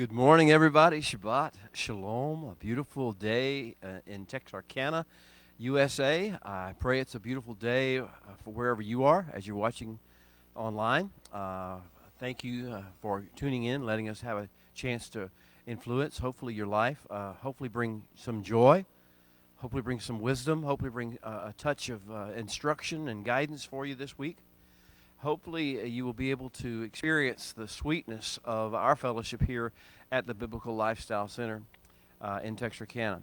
Good morning, everybody. Shabbat Shalom. A beautiful day in Texarkana, USA. I pray it's a beautiful day for wherever you are as you're watching online. Thank you for tuning in, letting us have a chance to influence, hopefully, your life. Hopefully, bring some joy. Hopefully, bring some wisdom. Hopefully, bring a touch of instruction and guidance for you this week. Hopefully, you will be able to experience the sweetness of our fellowship here at the Biblical Lifestyle Center in Texarkana.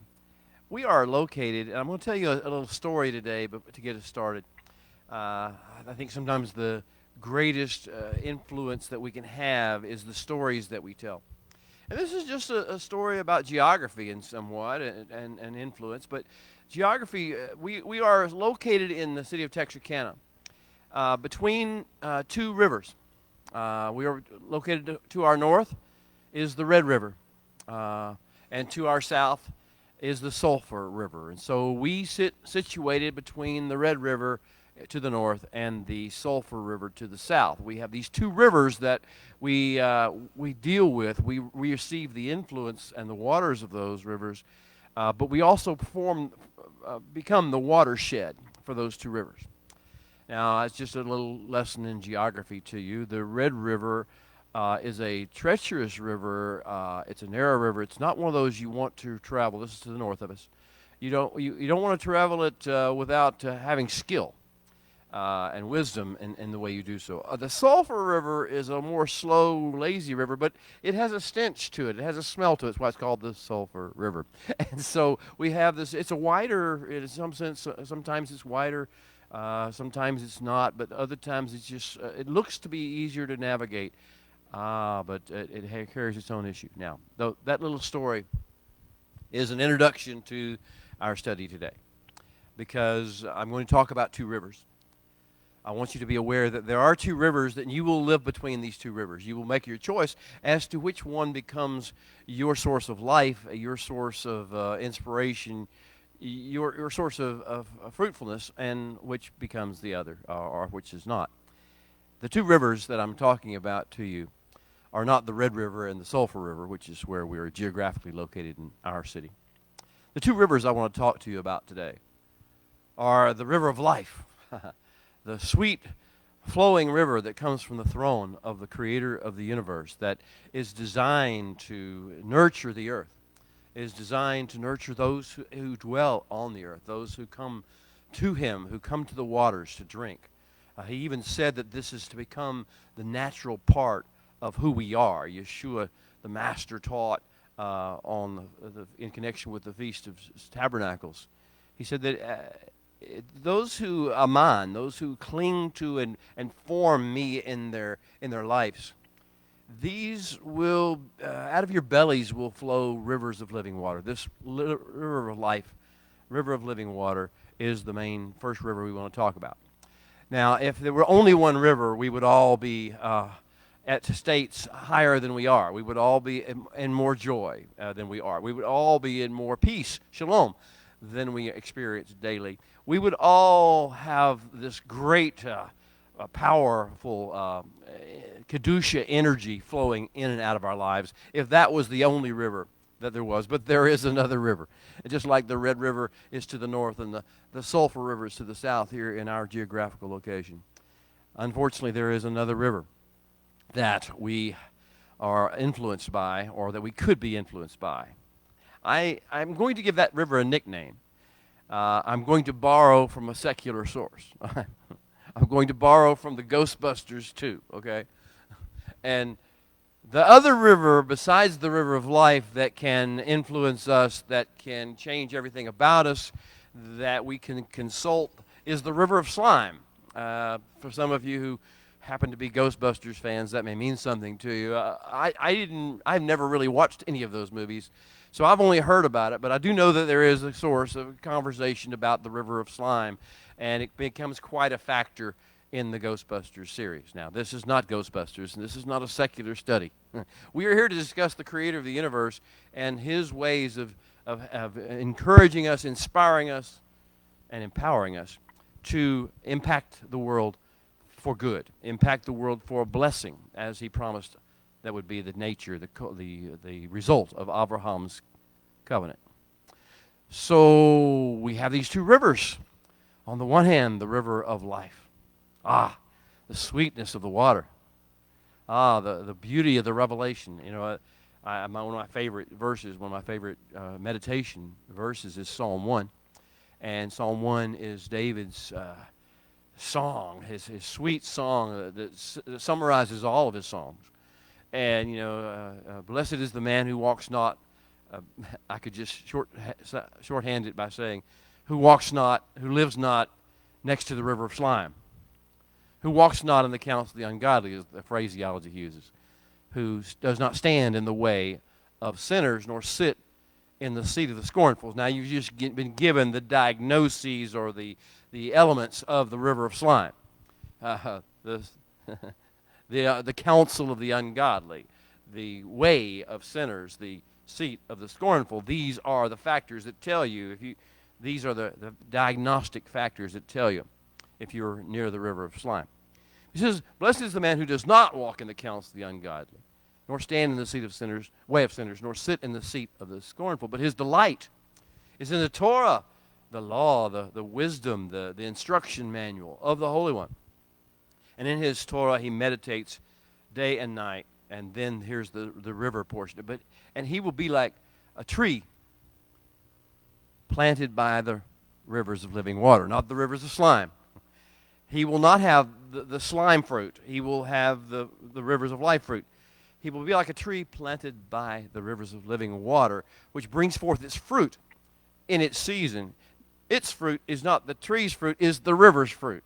We are located, and I'm going to tell you a little story today, but to get us started. I think sometimes the greatest influence that we can have is the stories that we tell. And this is just a story about geography in somewhat and influence, but geography, we are located in the city of Texarkana. Between two rivers. We are located to our north is the Red River, and to our south is the Sulphur River. And so we sit situated between the Red River to the north and the Sulphur River to the south. We have these two rivers that we deal with. We receive the influence and the waters of those rivers, but we also become the watershed for those two rivers. Now, it's just a little lesson in geography to you. The Red River is a treacherous river. It's a narrow river. It's not one of those you want to travel. This is to the north of us. You don't want to travel it without having skill and wisdom in the way you do so. The Sulphur River is a more slow, lazy river, but it has a stench to it. It has a smell to it. That's why it's called the Sulphur River. And so we have this. It's a wider, in some sense, sometimes it's wider. Sometimes it's not, but other times it's just, it looks to be easier to navigate, but it carries its own issue. Now, that little story is an introduction to our study today, because I'm going to talk about two rivers. I want you to be aware that there are two rivers, that you will live between these two rivers. You will make your choice as to which one becomes your source of life, your source of inspiration, your source of fruitfulness, and which becomes the other, or which is not. The two rivers that I'm talking about to you are not the Red River and the Sulphur River, which is where we are geographically located in our city. The two rivers I want to talk to you about today are the river of life, the sweet flowing river that comes from the throne of the Creator of the universe, that is designed to nurture the earth, is designed to nurture those who dwell on the earth, those who come to Him, who come to the waters to drink. He even said that this is to become the natural part of who we are. Yeshua, the Master, taught in connection with the Feast of Tabernacles. He said that those who aman, those who cling to and form me in their lives, these will, out of your bellies will flow rivers of living water. This river of life, river of living water, is the main first river we want to talk about. Now, if there were only one river, we would all be at states higher than we are. We would all be in more joy than we are. We would all be in more peace, shalom, than we experience daily. We would all have this great powerful Kedusha energy flowing in and out of our lives if that was the only river that there was. But there is another river. And just like the Red River is to the north and the Sulphur River is to the south here in our geographical location, unfortunately there is another river that we are influenced by, or that we could be influenced by. I'm going to give that river a nickname. I'm going to borrow from a secular source. I'm going to borrow from the Ghostbusters too, okay? And the other river besides the river of life that can influence us, that can change everything about us, that we can consult, is the river of slime. For some of you who happen to be Ghostbusters fans, that may mean something to you. I've never really watched any of those movies, so I've only heard about it, but I do know that there is a source of conversation about the river of slime, and it becomes quite a factor in the Ghostbusters series. Now, this is not Ghostbusters, and this is not a secular study. We are here to discuss the Creator of the universe and His ways of encouraging us, inspiring us, and empowering us to impact the world for good, impact the world for a blessing, as He promised That would be the nature, the result of Abraham's covenant. So we have these two rivers. On the one hand, the river of life. The sweetness of the water. The beauty of the revelation. You know, one of my favorite verses, one of my favorite meditation verses is Psalm 1. And Psalm 1 is David's song, his sweet song that summarizes all of his songs. And, you know, blessed is the man who walks not, I could just shorthand it by saying, who lives not next to the river of slime, who walks not in the counsel of the ungodly, is the phraseology he uses, who does not stand in the way of sinners, nor sit in the seat of the scornful. Now, you've just been given the diagnoses or the elements of the river of slime. The counsel of the ungodly, the way of sinners, the seat of the scornful. These are the factors that tell you, these are the diagnostic factors that tell you if you're near the river of slime. He says, blessed is the man who does not walk in the counsel of the ungodly, nor stand in the seat of sinners, way of sinners, nor sit in the seat of the scornful. But his delight is in the Torah, the law, the wisdom, the instruction manual of the Holy One. And in his Torah he meditates day and night. And then here's the river portion. And he will be like a tree planted by the rivers of living water, not the rivers of slime. He will not have the slime fruit. He will have the rivers of life fruit. He will be like a tree planted by the rivers of living water, which brings forth its fruit in its season. Its fruit is not the tree's fruit, is the river's fruit.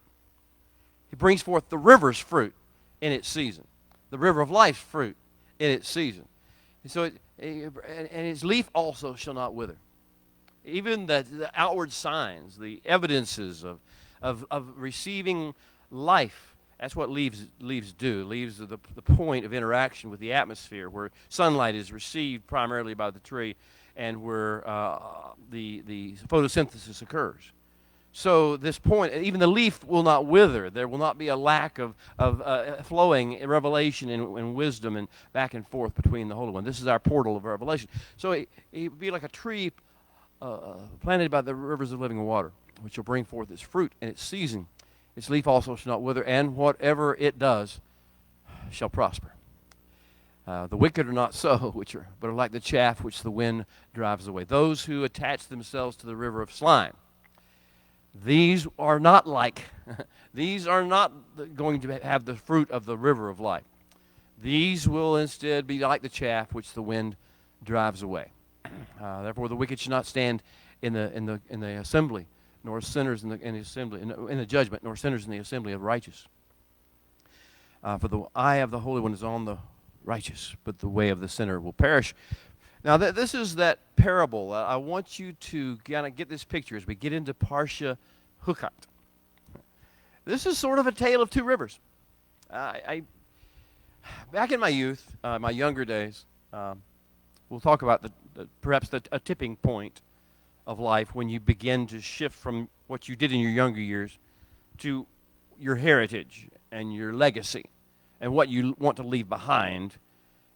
He brings forth the river's fruit in its season, the river of life's fruit in its season. And so, and its leaf also shall not wither. Even the outward signs, the evidences of receiving life, that's what leaves do. Leaves are the point of interaction with the atmosphere, where sunlight is received primarily by the tree, and where the photosynthesis occurs. So this point, even the leaf will not wither. There will not be a lack of flowing revelation and wisdom and back and forth between the Holy One. This is our portal of revelation. So it would be like a tree planted by the rivers of living water, which will bring forth its fruit in its season. Its leaf also shall not wither, and whatever it does shall prosper. The wicked are not so, but are like the chaff which the wind drives away. Those who attach themselves to the river of slime, these are not these are not going to have the fruit of the river of life. These will instead be like the chaff which the wind drives away. Therefore, the wicked should not stand in the assembly, nor sinners in the judgment, nor sinners in the assembly of the righteous. For the eye of the Holy One is on the righteous, but the way of the sinner will perish. Now, this is that parable. I want you to kind of get this picture as we get into Parsha Chukat. This is sort of a tale of two rivers. Back in my youth, my younger days, we'll talk about perhaps a tipping point of life when you begin to shift from what you did in your younger years to your heritage and your legacy and what you want to leave behind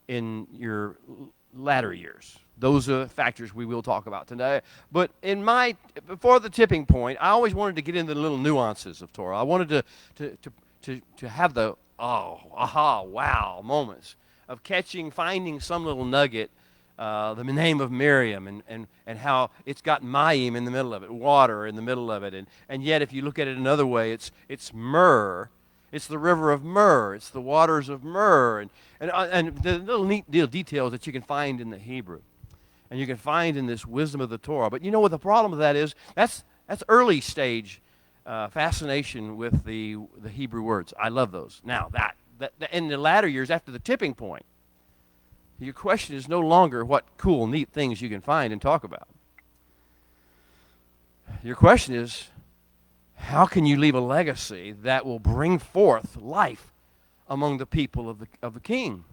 in your latter years. Those are factors we will talk about today. But before the tipping point, I always wanted to get into the little nuances of Torah. I wanted to have the wow moments of finding some little nugget, the name of Miriam and how it's got mayim in the middle of it, water in the middle of it. And yet, if you look at it another way, it's myrrh. It's the river of myrrh. It's the waters of myrrh. And the little neat details that you can find in the Hebrew. And you can find in this wisdom of the Torah. But you know what the problem with that is? That's early stage fascination with the Hebrew words. I love those. Now, that in the latter years, after the tipping point, your question is no longer what cool, neat things you can find and talk about. Your question is, how can you leave a legacy that will bring forth life among the people of the King,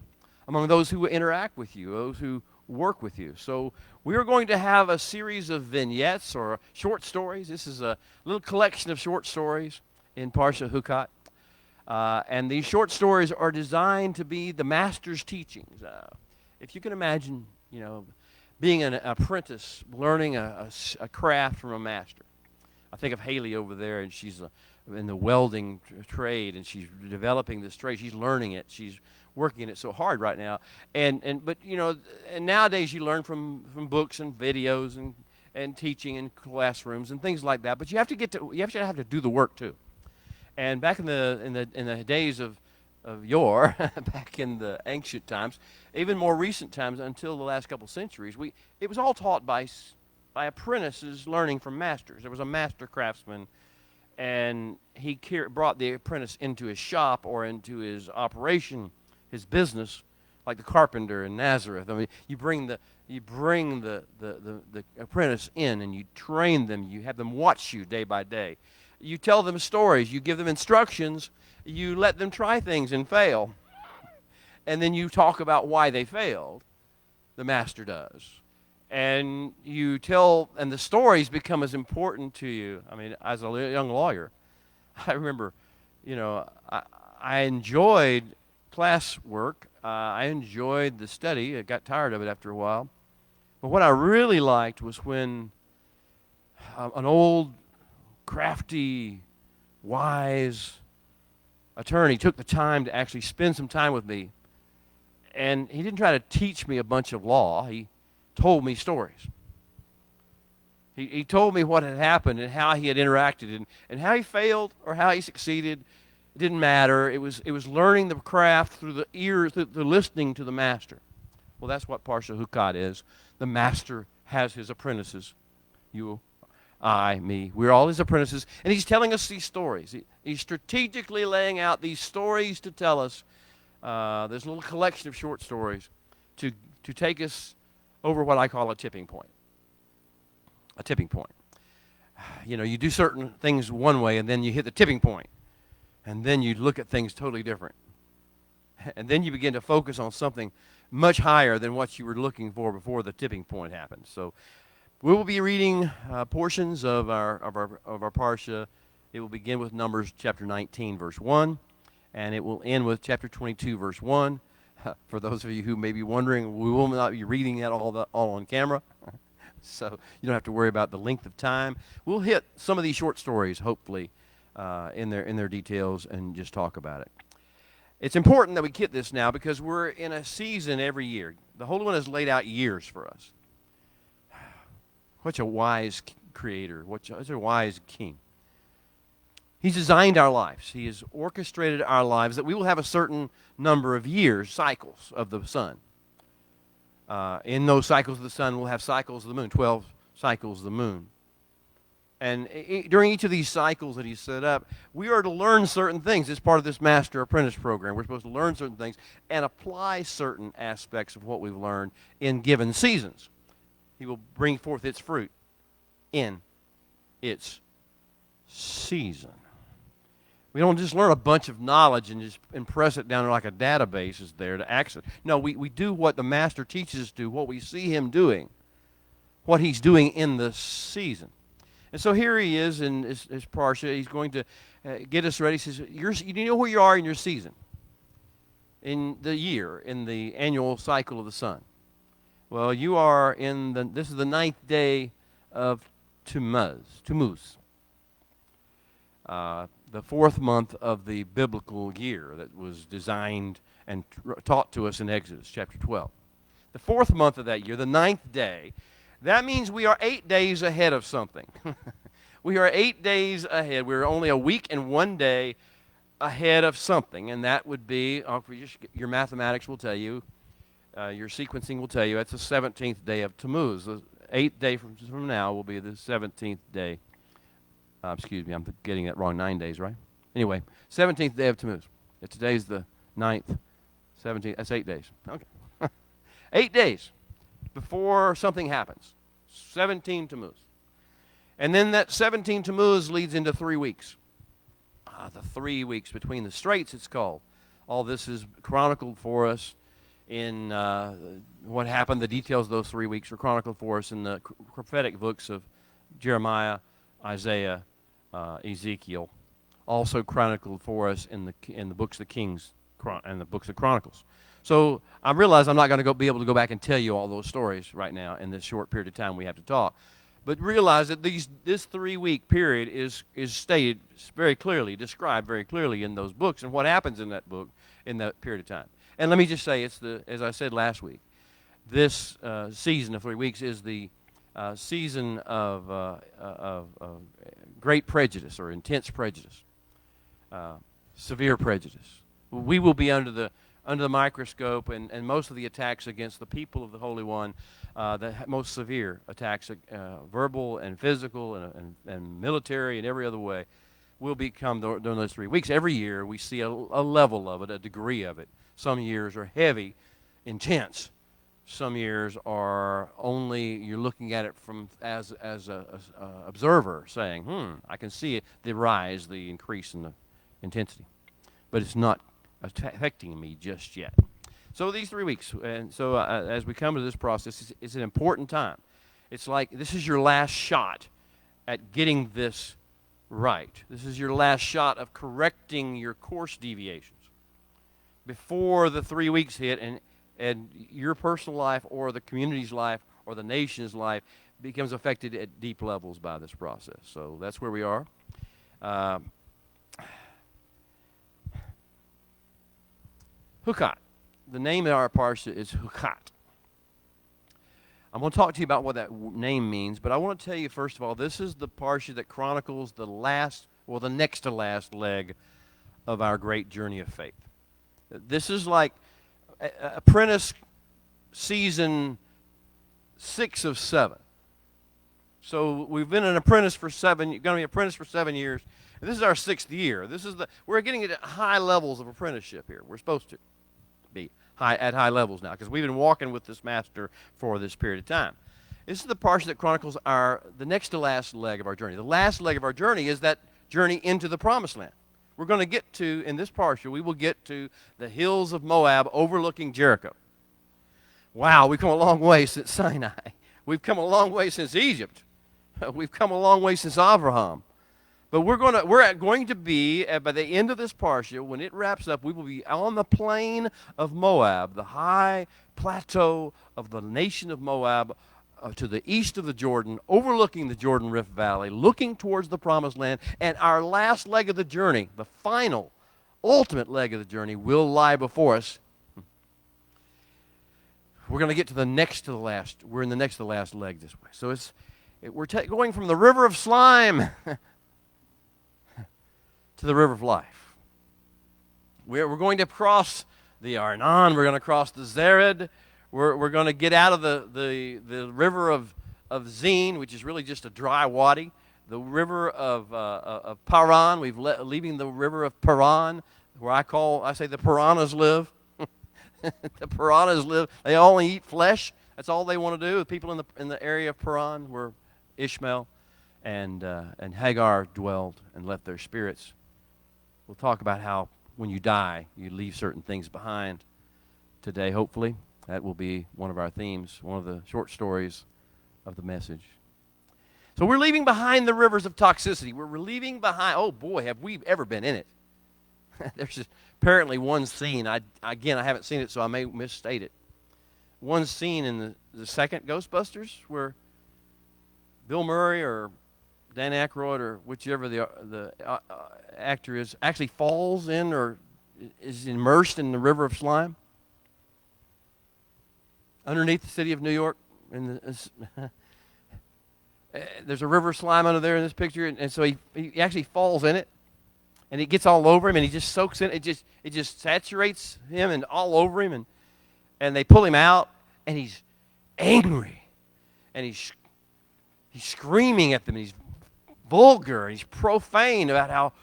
among those who interact with you, those who work with you? So we are going to have a series of vignettes or short stories. This is a little collection of short stories in Parsha Chukat. And these short stories are designed to be the master's teachings. If you can imagine, being an apprentice, learning a craft from a master. I think of Haley over there, and she's in the welding trade, and she's developing this trade. She's learning it. She's working it so hard right now. But and nowadays you learn from books and videos and teaching in classrooms and things like that. But you have to have to do the work too. And back in the days of yore, back in the ancient times, even more recent times until the last couple centuries, it was all taught by apprentices learning from masters. There was a master craftsman, and he brought the apprentice into his shop or into his operation, his business, like the carpenter in Nazareth. I mean, you bring the apprentice in, and you train them. You have them watch you day by day. You tell them stories. You give them instructions. You let them try things and fail. And then you talk about why they failed. The master does. And and the stories become as important to you. I mean, as a young lawyer, I remember, I enjoyed class work. I enjoyed the study. I got tired of it after a while. But what I really liked was when an old, crafty, wise attorney took the time to actually spend some time with me. And he didn't try to teach me a bunch of law. He told me stories. He told me what had happened and how he had interacted and how he failed or how he succeeded. It didn't matter. It was learning the craft through the ears, through the listening to the master. Well, that's what Parsha Chukat is. The master has his apprentices. You, I, me. We're all his apprentices. And he's telling us these stories. He's strategically laying out these stories to tell us. There's a little collection of short stories to take us over what I call a tipping point. A tipping point. You do certain things one way, and then you hit the tipping point. And then you look at things totally different. And then you begin to focus on something much higher than what you were looking for before the tipping point happened. So we will be reading portions of our parsha. It will begin with Numbers chapter 19, verse 1, and it will end with chapter 22, verse 1. For those of you who may be wondering, we will not be reading that all on camera, so you don't have to worry about the length of time. We'll hit some of these short stories, hopefully, in their details and just talk about it. It's important that we get this now because we're in a season every year. The Holy One has laid out years for us. What a wise creator. What a wise king. He's designed our lives. He has orchestrated our lives that we will have a certain number of years, cycles of the sun. In those cycles of the sun, we'll have cycles of the moon, 12 cycles of the moon. And during each of these cycles that he's set up, we are to learn certain things. It's part of this Master Apprentice program. We're supposed to learn certain things and apply certain aspects of what we've learned in given seasons. He will bring forth its fruit in its season. We don't just learn a bunch of knowledge and just impress it down like a database is there to access. No, we do what the Master teaches us to, what we see him doing, what he's doing in the season. And so here he is in his parsha. He's going to get us ready. He says, you know where you are in your season, in the year, in the annual cycle of the sun. Well, you are this is the 9th day of Tammuz. The 4th month of the biblical year that was designed and taught to us in Exodus chapter 12. The 4th month of that year, the 9th day, that means we are 8 days ahead of something. We are 8 days ahead. We're only a week and 1 day ahead of something, and that would be, your mathematics will tell you, your sequencing will tell you, it's the 17th day of Tammuz. The 8th day from now will be the 17th day. Excuse me, I'm getting it wrong. 9 days, right? Anyway, 17th day of Tammuz. Today's the 9th, 17th. That's 8 days. Okay. 8 days before something happens. 17 Tammuz. And then that 17 Tammuz leads into 3 weeks. The 3 weeks between the straits, it's called. All this is chronicled for us in what happened. The details of those 3 weeks are chronicled for us in the prophetic books of Jeremiah, Isaiah, Ezekiel, also chronicled for us in the books of Kings and the books of Chronicles. So I realize I'm not going to be able to go back and tell you all those stories right now in this short period of time we have to talk. But realize that this 3-week period is stated very clearly, described very clearly in those books and what happens in that book in that period of time. And let me just say, as I said last week, this season of 3 weeks is the season of great prejudice or intense prejudice, severe prejudice. We will be under the microscope, and most of the attacks against the people of the Holy One, the most severe attacks, verbal and physical and military and every other way, will become during those 3 weeks. Every year we see a level of it, a degree of it. Some years are heavy, intense. Some years are only you're looking at it from as a observer, saying, I can see it, the rise, the increase in the intensity, but it's not affecting me just yet. So these 3 weeks, and so as we come to this process, it's an important time. It's like this is your last shot at getting this right. This is your last shot of correcting your course deviations before the 3 weeks hit, and your personal life or the community's life or the nation's life becomes affected at deep levels by this process. So that's where we are. Chukat. The name of our parsha is Chukat. I'm going to talk to you about what that name means, but I want to tell you, first of all, this is the parsha that chronicles the next to last leg of our great journey of faith. This is like apprentice season 6 of 7. So we've been an apprentice for 7. You're going to be an apprentice for 7 years. And this is our 6th year. We're getting at high levels of apprenticeship here. We're supposed to be at high levels now because we've been walking with this master for this period of time. This is the parsha that chronicles the next to last leg of our journey. The last leg of our journey is that journey into the promised land. We're going to get to, in this parsha, we will get to the hills of Moab overlooking Jericho. Wow, we've come a long way since Sinai. We've come a long way since Egypt. We've come a long way since Abraham. But we're going to be, by the end of this parsha, when it wraps up, we will be on the plain of Moab, the high plateau of the nation of Moab, to the east of the Jordan, overlooking the Jordan Rift Valley, looking towards the promised land. And our last leg of the journey, the final, ultimate leg of the journey, will lie before us. We're going to get to the next to the last. We're in the next to the last leg this way. So we're going from the river of slime to the river of life. We're going to cross the Arnon. We're going to cross the Zered. We're going to get out of the river of Zin, which is really just a dry wadi. The river of Paran. Leaving the river of Paran, where I say the piranhas live. The piranhas live. They only eat flesh. That's all they want to do. The people in the area of Paran, where Ishmael and Hagar dwelled and left their spirits. We'll talk about how when you die, you leave certain things behind today, hopefully. That will be one of our themes, one of the short stories of the message. So we're leaving behind the rivers of toxicity. We're leaving behind, oh boy, have we ever been in it. There's just apparently one scene, I haven't seen it, so I may misstate it. One scene in the second Ghostbusters where Bill Murray or Dan Aykroyd or whichever the actor is actually falls in or is immersed in the river of slime underneath the city of New York. There's a river of slime under there in this picture, and so he actually falls in it, and it gets all over him, and he just soaks in it. It just saturates him and all over him, and they pull him out, and he's angry, and he's screaming at them, and he's vulgar, and he's profane about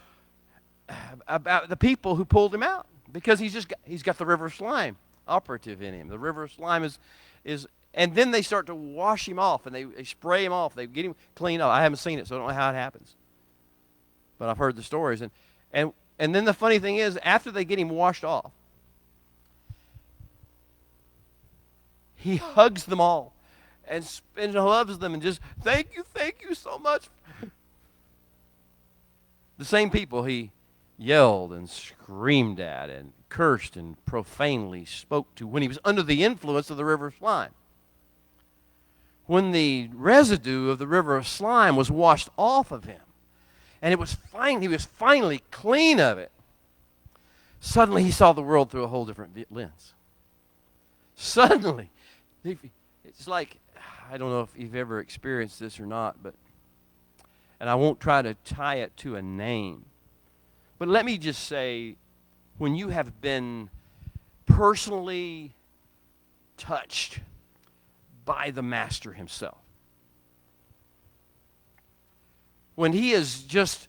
the people who pulled him out, because he's got the river of slime operative in him. The river of slime is and then they start to wash him off, and they spray him off. They get him cleaned up. I haven't seen it, so I don't know how it happens, but I've heard the stories. And then the funny thing is, after they get him washed off, he hugs them all and loves them and just, thank you so much. The same people he yelled and screamed at and cursed and profanely spoke to when he was under the influence of the river of slime. When the residue of the river of slime was washed off of him, and it was fine, he was finally clean of it, suddenly he saw the world through a whole different lens. Suddenly, it's like, I don't know if you've ever experienced this or not, and I won't try to tie it to a name, but let me just say, when you have been personally touched by the Master himself, when he has just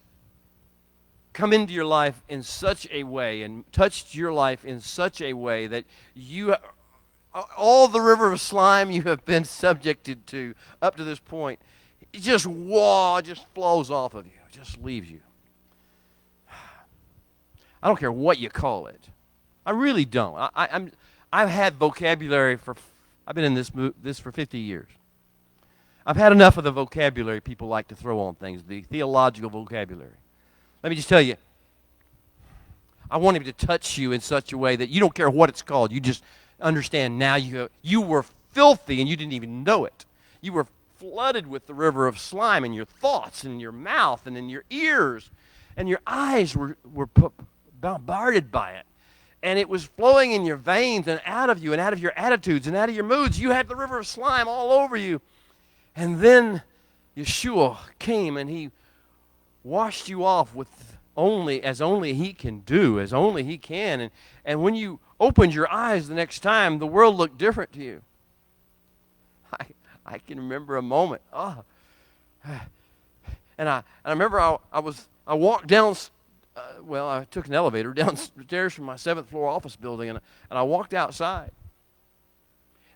come into your life in such a way and touched your life in such a way that you, all the river of slime you have been subjected to up to this point, it just flows off of you. It just leaves you. I don't care what you call it. I really don't. I've had vocabulary I've been in this for 50 years. I've had enough of the vocabulary people like to throw on things, the theological vocabulary. Let me just tell you, I want him to touch you in such a way that you don't care what it's called. You just understand now you were filthy and you didn't even know it. You were flooded with the river of slime in your thoughts and in your mouth and in your ears, and your eyes were bombarded by it. And it was flowing in your veins and out of you and out of your attitudes and out of your moods. You had the river of slime all over you. And then Yeshua came and he washed you off with as only he can do, as only he can. And when you opened your eyes the next time, the world looked different to you. I can remember a moment. And I remember I walked down. I took an elevator downstairs from my 7th floor office building, and I walked outside.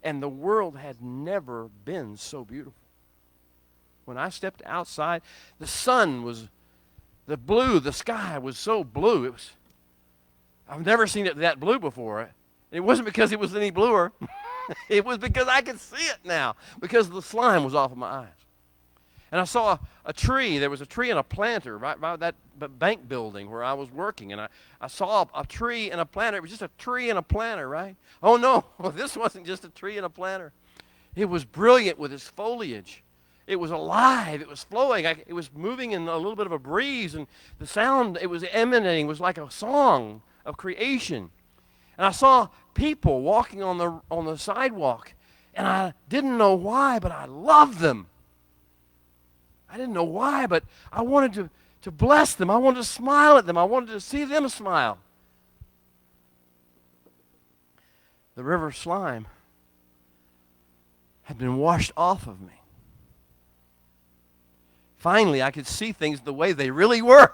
And the world had never been so beautiful. When I stepped outside, the sun was the sky was so blue. I've never seen it that blue before. It wasn't because it was any bluer. It was because I could see it now, because the slime was off of my eyes. And I saw a tree. There was a tree and a planter right by that bank building where I was working. And I saw a tree and a planter. It was just a tree and a planter, right? Oh, no, this wasn't just a tree and a planter. It was brilliant with its foliage. It was alive. It was flowing. It was moving in a little bit of a breeze. And the sound it was emanating was like a song of creation. And I saw people walking on the sidewalk. And I didn't know why, but I loved them. I didn't know why, but I wanted to bless them. I wanted to smile at them. I wanted to see them smile. The river of slime had been washed off of me. Finally, I could see things the way they really were.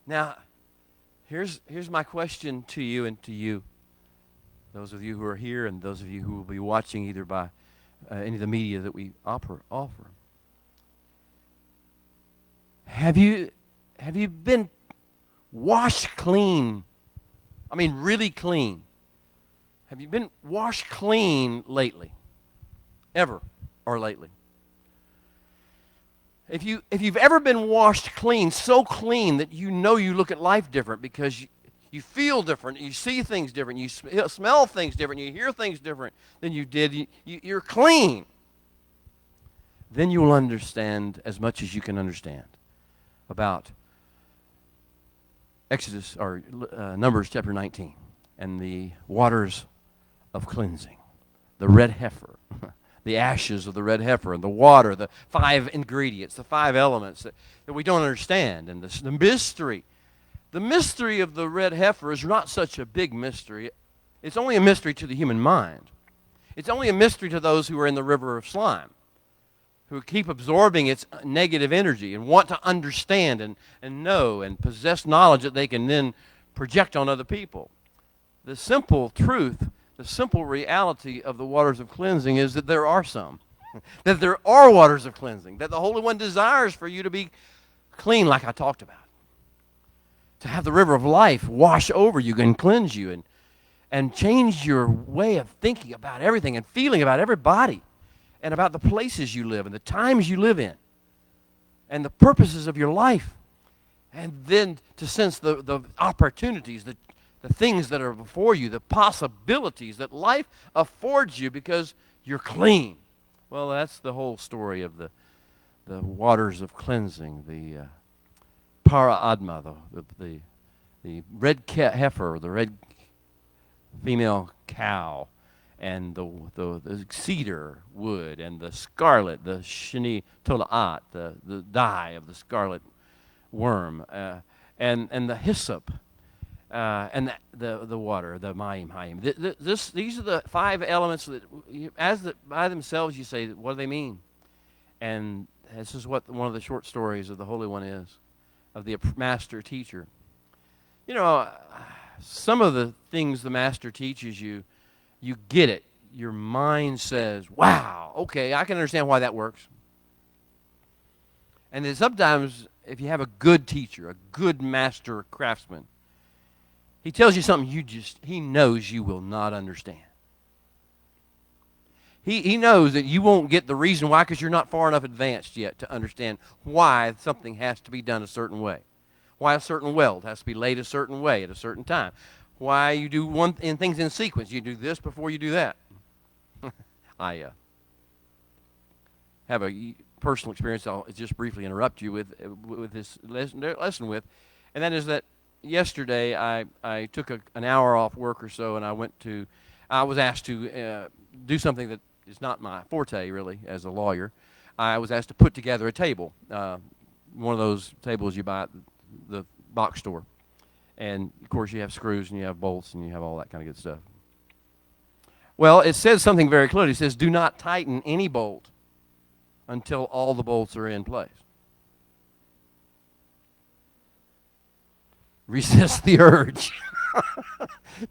Now, here's my question to you and to you, those of you who are here and those of you who will be watching either by any of the media that we offer. Have you been washed clean? I mean, really clean. Have you been washed clean lately? Ever or lately? If you've ever been washed clean, so clean that you know you look at life different because you feel different, you see things different, you smell things different, you hear things different than you did, you're clean, then you will understand as much as you can understand about Exodus or Numbers chapter 19 and the waters of cleansing, the red heifer, the ashes of the red heifer, and the water, the 5 ingredients, the 5 elements that we don't understand, and the mystery. The mystery of the red heifer is not such a big mystery. It's only a mystery to the human mind. It's only a mystery to those who are in the river of slime, who keep absorbing its negative energy and want to understand and know and possess knowledge that they can then project on other people. The simple truth, the simple reality of the waters of cleansing is that there are some, that there are waters of cleansing, that the Holy One desires for you to be clean like I talked about, to have the river of life wash over you and cleanse you and change your way of thinking about everything and feeling about everybody and about the places you live and the times you live in and the purposes of your life. And then to sense the opportunities, the things that are before you, the possibilities that life affords you because you're clean. Well, that's the whole story of the waters of cleansing, the para adma, the red heifer, the red female cow, and the cedar wood, and the scarlet, the shini tolaat, the dye of the scarlet worm, and the hyssop, and the water, the mayim hayim. These are the 5 elements that, by themselves, you say, what do they mean? And this is what one of the short stories of the Holy One is, of the master teacher. You know, some of the things the master teaches you, you get it. Your mind says, wow, okay, I can understand why that works. And then sometimes, if you have a good teacher, a good master craftsman, he tells you something he knows you will not understand. He knows that you won't get the reason why because you're not far enough advanced yet to understand why something has to be done a certain way. Why a certain weld has to be laid a certain way at a certain time. Why you do things in sequence. You do this before you do that. I have a personal experience I'll just briefly interrupt you with this lesson with, and that is that yesterday I took an hour off work or so, and I was asked to do something that is not my forte really as a lawyer. I was asked to put together a table, one of those tables you buy at the box store, and of course you have screws and you have bolts and you have all that kind of good stuff. Well, it says something very clearly. It says, do not tighten any bolt until all the bolts are in place. Resist the urge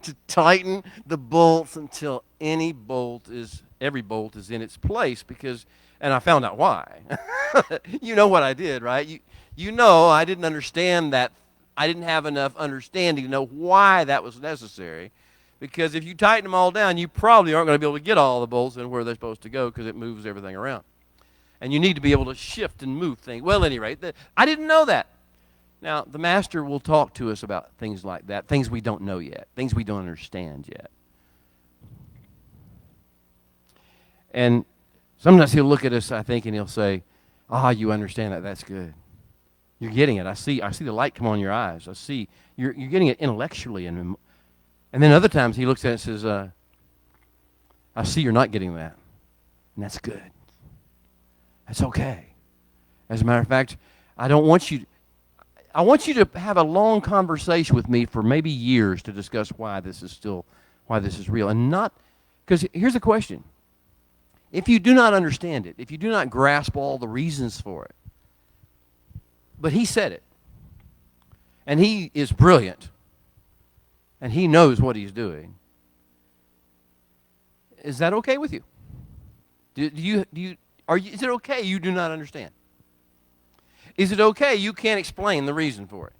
to tighten the bolts until every bolt is in its place, and I found out why. You know what I did, right? You know I didn't understand that. I didn't have enough understanding to know why that was necessary. Because if you tighten them all down, you probably aren't going to be able to get all the bolts in where they're supposed to go because it moves everything around. And you need to be able to shift and move things. Well, at any rate, I didn't know that. Now, the Master will talk to us about things like that, things we don't know yet, things we don't understand yet. And sometimes he'll look at us, I think, and he'll say, you understand that. That's good. You're getting it. I see the light come on your eyes. I see you're getting it intellectually. And then other times he looks at it and says, I see you're not getting that. And that's good. That's okay. As a matter of fact, I want you to have a long conversation with me for maybe years to discuss why this is real. And not, because here's the question. If you do not understand it, if you do not grasp all the reasons for it, but he said it, and he is brilliant, and he knows what he's doing, is that okay with you? Is it okay you do not understand? Is it okay you can't explain the reason for it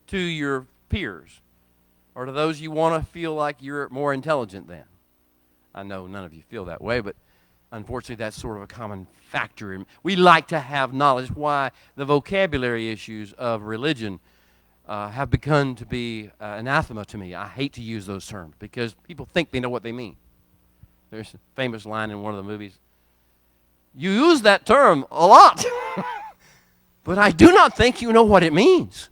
to your peers or to those you want to feel like you're more intelligent than? I know none of you feel that way, but unfortunately that's sort of a common factor. We like to have knowledge. Why the vocabulary issues of religion have begun to be anathema to me. I hate to use those terms because people think they know what they mean. There's a famous line in one of the movies. You use that term a lot, but I do not think you know what it means.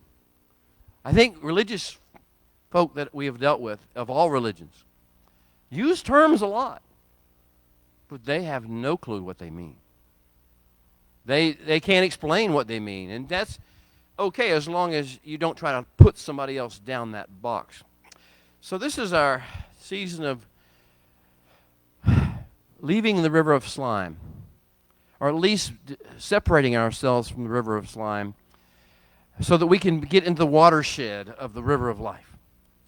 I think religious folk that we have dealt with, of all religions, use terms a lot, but they have no clue what they mean. They can't explain what they mean, and that's okay as long as you don't try to put somebody else down that box. So this is our season of leaving the river of slime, or at least separating ourselves from the river of slime so that we can get into the watershed of the river of life,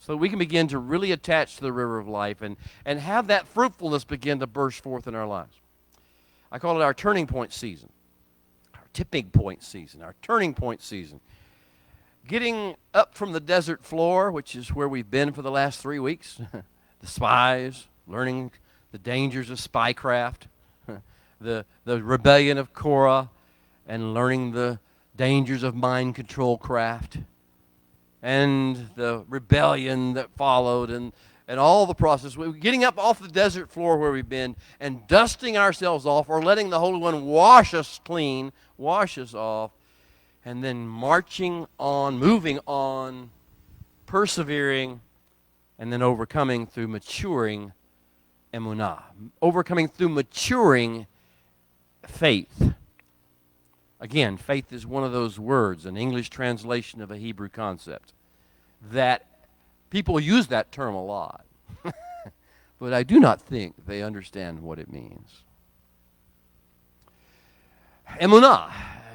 so that we can begin to really attach to the river of life and have that fruitfulness begin to burst forth in our lives. I call it our turning point season, our tipping point season, our turning point season. Getting up from the desert floor, which is where we've been for the last 3 weeks, the spies, learning the dangers of spycraft, the rebellion of Korah, and learning the dangers of mind control craft, and the rebellion that followed, and all the process. We're getting up off the desert floor where we've been and dusting ourselves off, or letting the Holy One wash us clean, wash us off, and then marching on, moving on, persevering, and then overcoming through maturing emunah, overcoming through maturing faith. Again, faith is one of those words, an English translation of a Hebrew concept, that people use that term a lot. But I do not think they understand what it means. Emunah,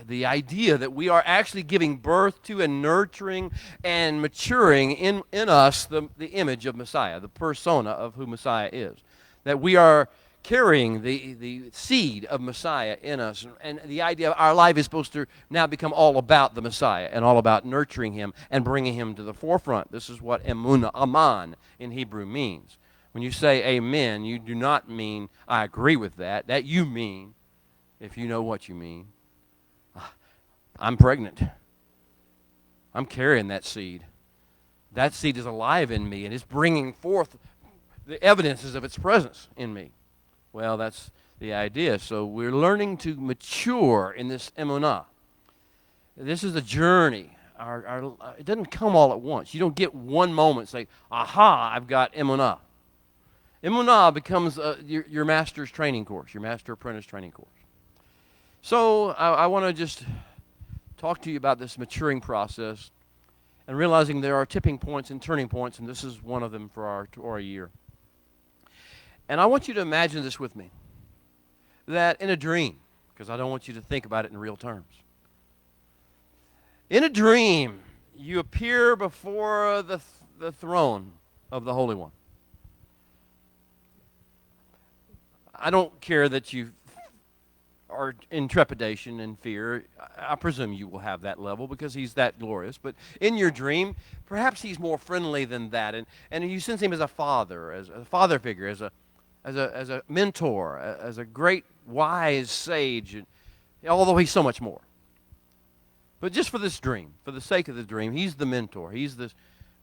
the idea that we are actually giving birth to and nurturing and maturing in us the image of Messiah, the persona of who Messiah is. That we are carrying the seed of Messiah in us. And the idea of our life is supposed to now become all about the Messiah and all about nurturing him and bringing him to the forefront. This is what emunah, aman, in Hebrew means. When you say amen, you do not mean, I agree with that. That you mean, if you know what you mean. I'm pregnant. I'm carrying that seed. That seed is alive in me, and it's bringing forth the evidences of its presence in me. Well, that's the idea. So we're learning to mature in this emunah. This is a journey. It doesn't come all at once. You don't get one moment and say, aha, I've got emunah. Emunah becomes your master's training course, your master apprentice training course. So I want to just talk to you about this maturing process and realizing there are tipping points and turning points, and this is one of them for our year. And I want you to imagine this with me, that in a dream, because I don't want you to think about it in real terms. In a dream, you appear before the throne of the Holy One. I don't care that you are in trepidation and fear. I presume you will have that level because he's that glorious. But in your dream, perhaps he's more friendly than that. And you sense him as a father figure, as a mentor, as a great wise sage, although he's so much more. But just for this dream, for the sake of the dream, he's the mentor. He's this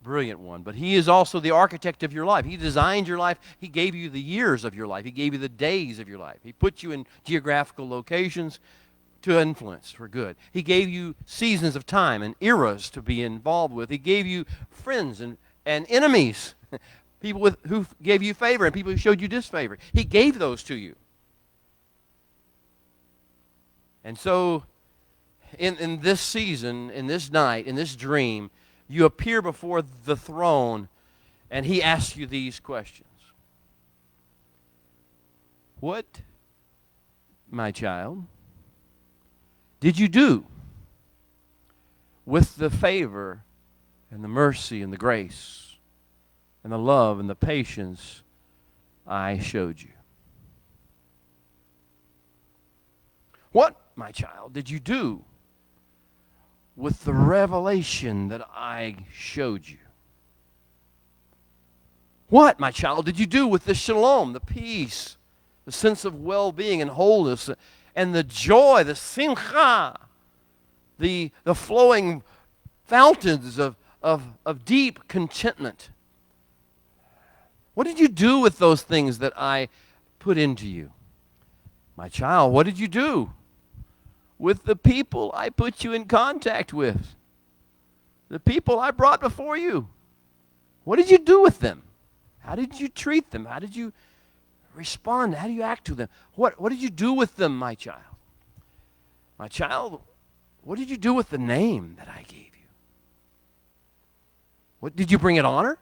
brilliant one. But he is also the architect of your life. He designed your life. He gave you the years of your life. He gave you the days of your life. He put you in geographical locations to influence for good. He gave you seasons of time and eras to be involved with. He gave you friends and enemies, people who gave you favor and people who showed you disfavor. He gave those to you. And so in this season, in this night, in this dream, you appear before the throne and he asks you these questions. What, my child, did you do with the favor and the mercy and the grace and the love and the patience I showed you? What, my child, did you do with the revelation that I showed you? What, my child, did you do with the shalom, the peace, the sense of well-being and wholeness, and the joy, the simcha, the flowing fountains of deep contentment? What did you do with those things that I put into you? My child, what did you do with the people I put you in contact with? The people I brought before you. What did you do with them? How did you treat them? How did you respond? How do you act to them? What did you do with them, my child? My child, what did you do with the name that I gave you? What did you bring it honor?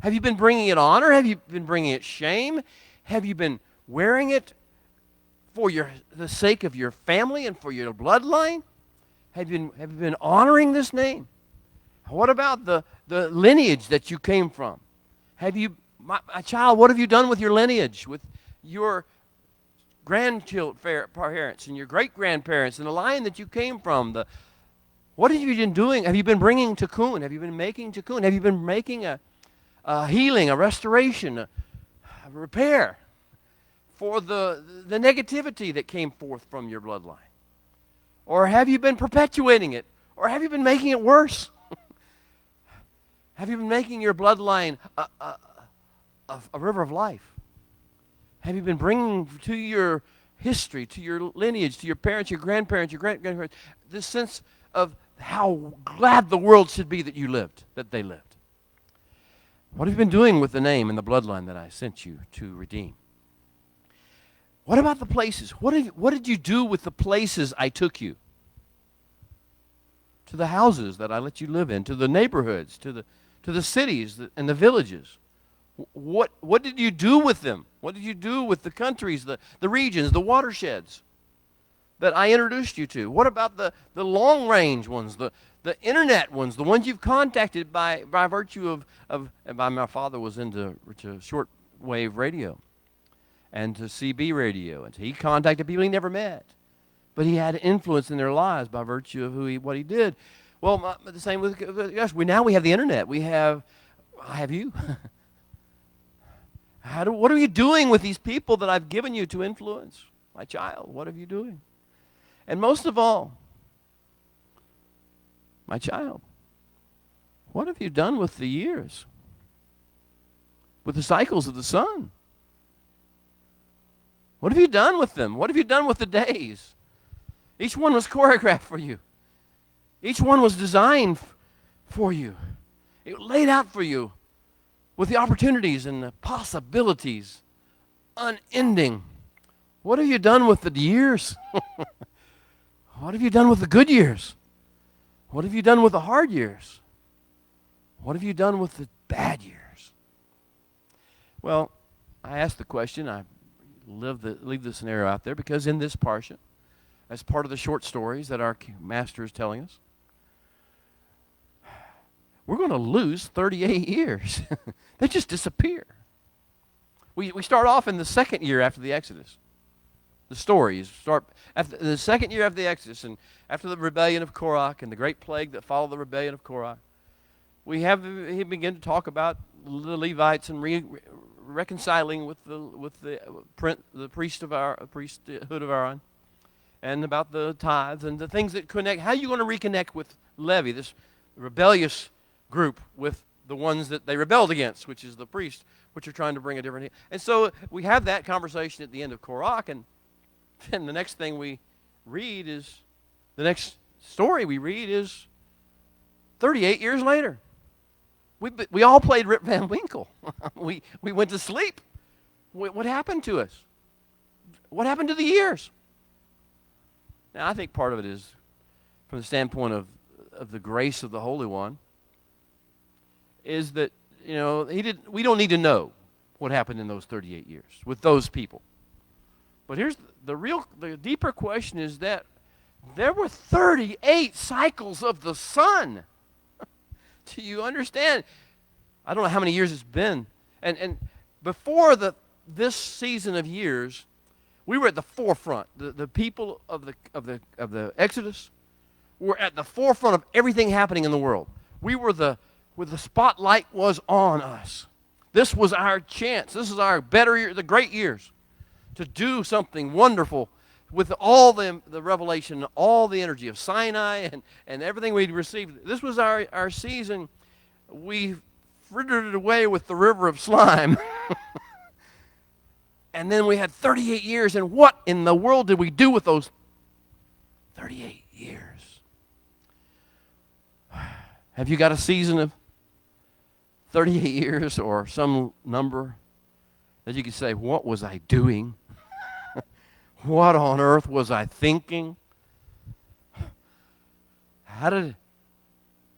Have you been bringing it honor? Have you been bringing it shame? Have you been wearing it for the sake of your family and for your bloodline? Have you been honoring this name? What about the lineage that you came from? Have you, my child, what have you done with your lineage, with your grandparents and your great-grandparents and the line that you came from? What have you been doing? Have you been bringing tikkun? Have you been making tikkun? Have you been making a healing, a restoration, a repair for the negativity that came forth from your bloodline? Or have you been perpetuating it? Or have you been making it worse? Have you been making your bloodline a river of life? Have you been bringing to your history, to your lineage, to your parents, your grandparents, your great-grandparents, this sense of how glad the world should be that you lived, that they lived? What have you been doing with the name and the bloodline that I sent you to redeem? What about the places? What did you do with the places I took you? To the houses that I let you live in, to the neighborhoods, to the cities and the villages. What did you do with them? What did you do with the countries, the regions, the watersheds that I introduced you to? What about the long-range ones, the internet ones, the ones you've contacted by virtue of my father was into shortwave radio and to CB radio, and so he contacted people he never met, but he had influence in their lives by virtue of what he did. Well, the same with us. Now we have the internet. I have you. What are you doing with these people that I've given you to influence? My child, what are you doing? And most of all, my child, what have you done with the years? With the cycles of the sun? What have you done with them? What have you done with the days? Each one was choreographed for you. Each one was designed for you. It laid out for you with the opportunities and the possibilities unending. What have you done with the years? What have you done with the good years? What have you done with the hard years? What have you done with the bad years? Well, I asked the question. I leave the scenario out there because in this parsha, as part of the short stories that our master is telling us, we're going to lose 38 years. They just disappear. We start off in the second year after the Exodus. The stories start after the second year after the Exodus, and after the rebellion of Korah and the great plague that followed the rebellion of Korah. He began to talk about the Levites and reconciling with the priesthood of Aaron, and about the tithes and the things that connect. How are you going to reconnect with Levi, this rebellious group, with the ones that they rebelled against, which is the priests, which are trying to bring a different. And so we have that conversation at the end of Korah, and then the next thing we read is, the next story we read is 38 years later. We all played Rip Van Winkle. we went to sleep. What happened to us? What happened to the years? Now, I think part of it is from the standpoint of the grace of the Holy One, is that, we don't need to know what happened in those 38 years with those people. But here's the deeper question is that there were 38 cycles of the sun. Do you understand? I don't know how many years it's been. And before this season of years, we were at the forefront. The people of the Exodus were at the forefront of everything happening in the world. We were where the spotlight was on us. This was our chance. This is our better year, the great years, to do something wonderful with all the revelation, all the energy of Sinai and everything we'd received. This was our season. We frittered it away with the river of slime. And then we had 38 years. And what in the world did we do with those 38 years? Have you got a season of 38 years or some number that you could say, what was I doing? What on earth was I thinking?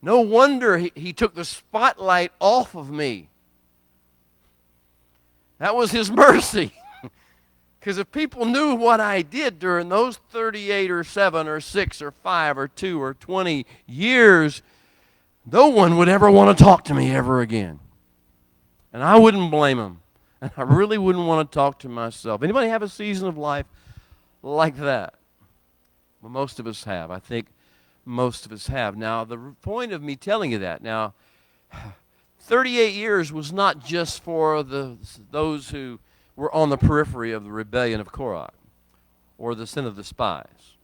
No wonder he took the spotlight off of me. That was his mercy. Because if people knew what I did during those 38 or 7 or 6 or 5 or 2 or 20 years, no one would ever want to talk to me ever again. And I wouldn't blame them. And I really wouldn't want to talk to myself. Anybody have a season of life like that? Well, most of us have. I think most of us have. Now, the point of me telling you that, 38 years was not just for those who were on the periphery of the rebellion of Korah or the sin of the spies.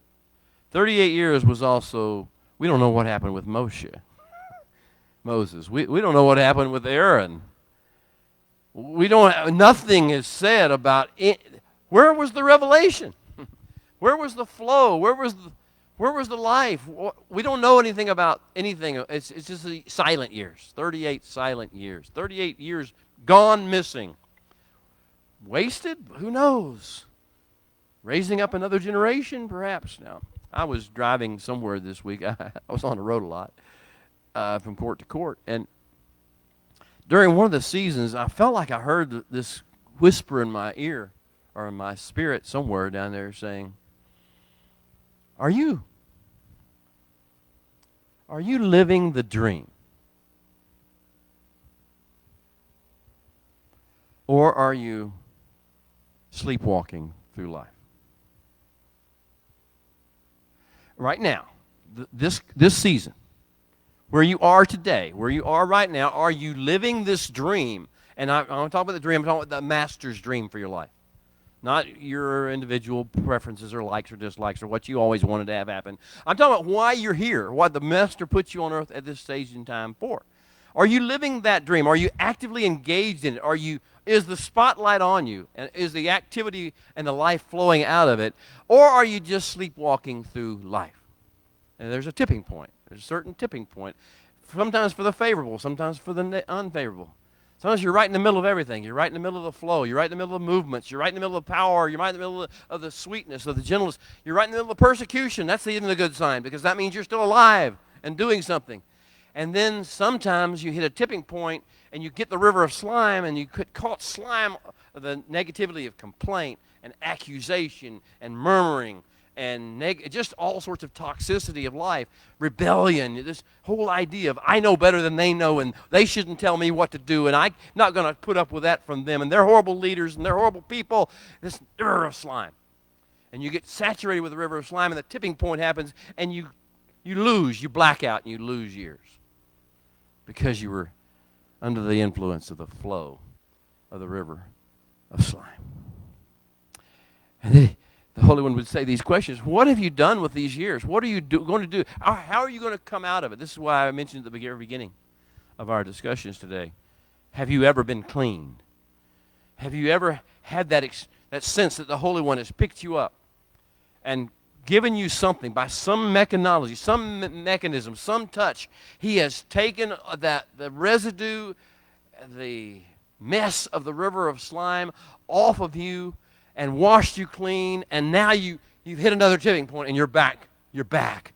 38 years was also, we don't know what happened with Moses. We don't know what happened with Aaron. Nothing is said about it. Where was the revelation? Where was the flow? Where was the life? We don't know anything about anything. It's just the silent years. 38 silent years. 38 years gone missing. Wasted? Who knows? Raising up another generation, perhaps. Now, I was driving somewhere this week. I was on the road a lot, from court to court. And during one of the seasons, I felt like I heard this whisper in my ear or in my spirit somewhere down there saying, Are you living the dream? Or are you sleepwalking through life? Right now, this season, where you are today, where you are right now, are you living this dream? And I'm talking about the dream, I'm talking about the master's dream for your life. Not your individual preferences or likes or dislikes or what you always wanted to have happen. I'm talking about why you're here, what the master puts you on earth at this stage in time for. Are you living that dream? Are you actively engaged in it? Is the spotlight on you? And is the activity and the life flowing out of it? Or are you just sleepwalking through life? And there's a tipping point. There's a certain tipping point. Sometimes for the favorable, sometimes for the unfavorable. Sometimes you're right in the middle of everything. You're right in the middle of the flow. You're right in the middle of the movements. You're right in the middle of the power. You're right in the middle of the sweetness, of the gentleness. You're right in the middle of the persecution. That's even a good sign, because that means you're still alive and doing something. And then sometimes you hit a tipping point and you get the river of slime, and you get caught slime of the negativity of complaint and accusation and murmuring and just all sorts of toxicity of life, rebellion, this whole idea of I know better than they know, and they shouldn't tell me what to do, and I'm not going to put up with that from them, and they're horrible leaders, and they're horrible people, this river of slime. And you get saturated with the river of slime, and the tipping point happens, and you black out, and you lose years because you were under the influence of the flow of the river of slime. And the Holy One would say these questions. What have you done with these years? What are you going to do? How are you going to come out of it? This is why I mentioned at the very beginning of our discussions today. Have you ever been cleaned? Have you ever had that sense that the Holy One has picked you up and given you something by some mechanology, some mechanism, some touch? He has taken the residue, the mess of the river of slime off of you and washed you clean, and now you've hit another tipping point, and you're back. You're back.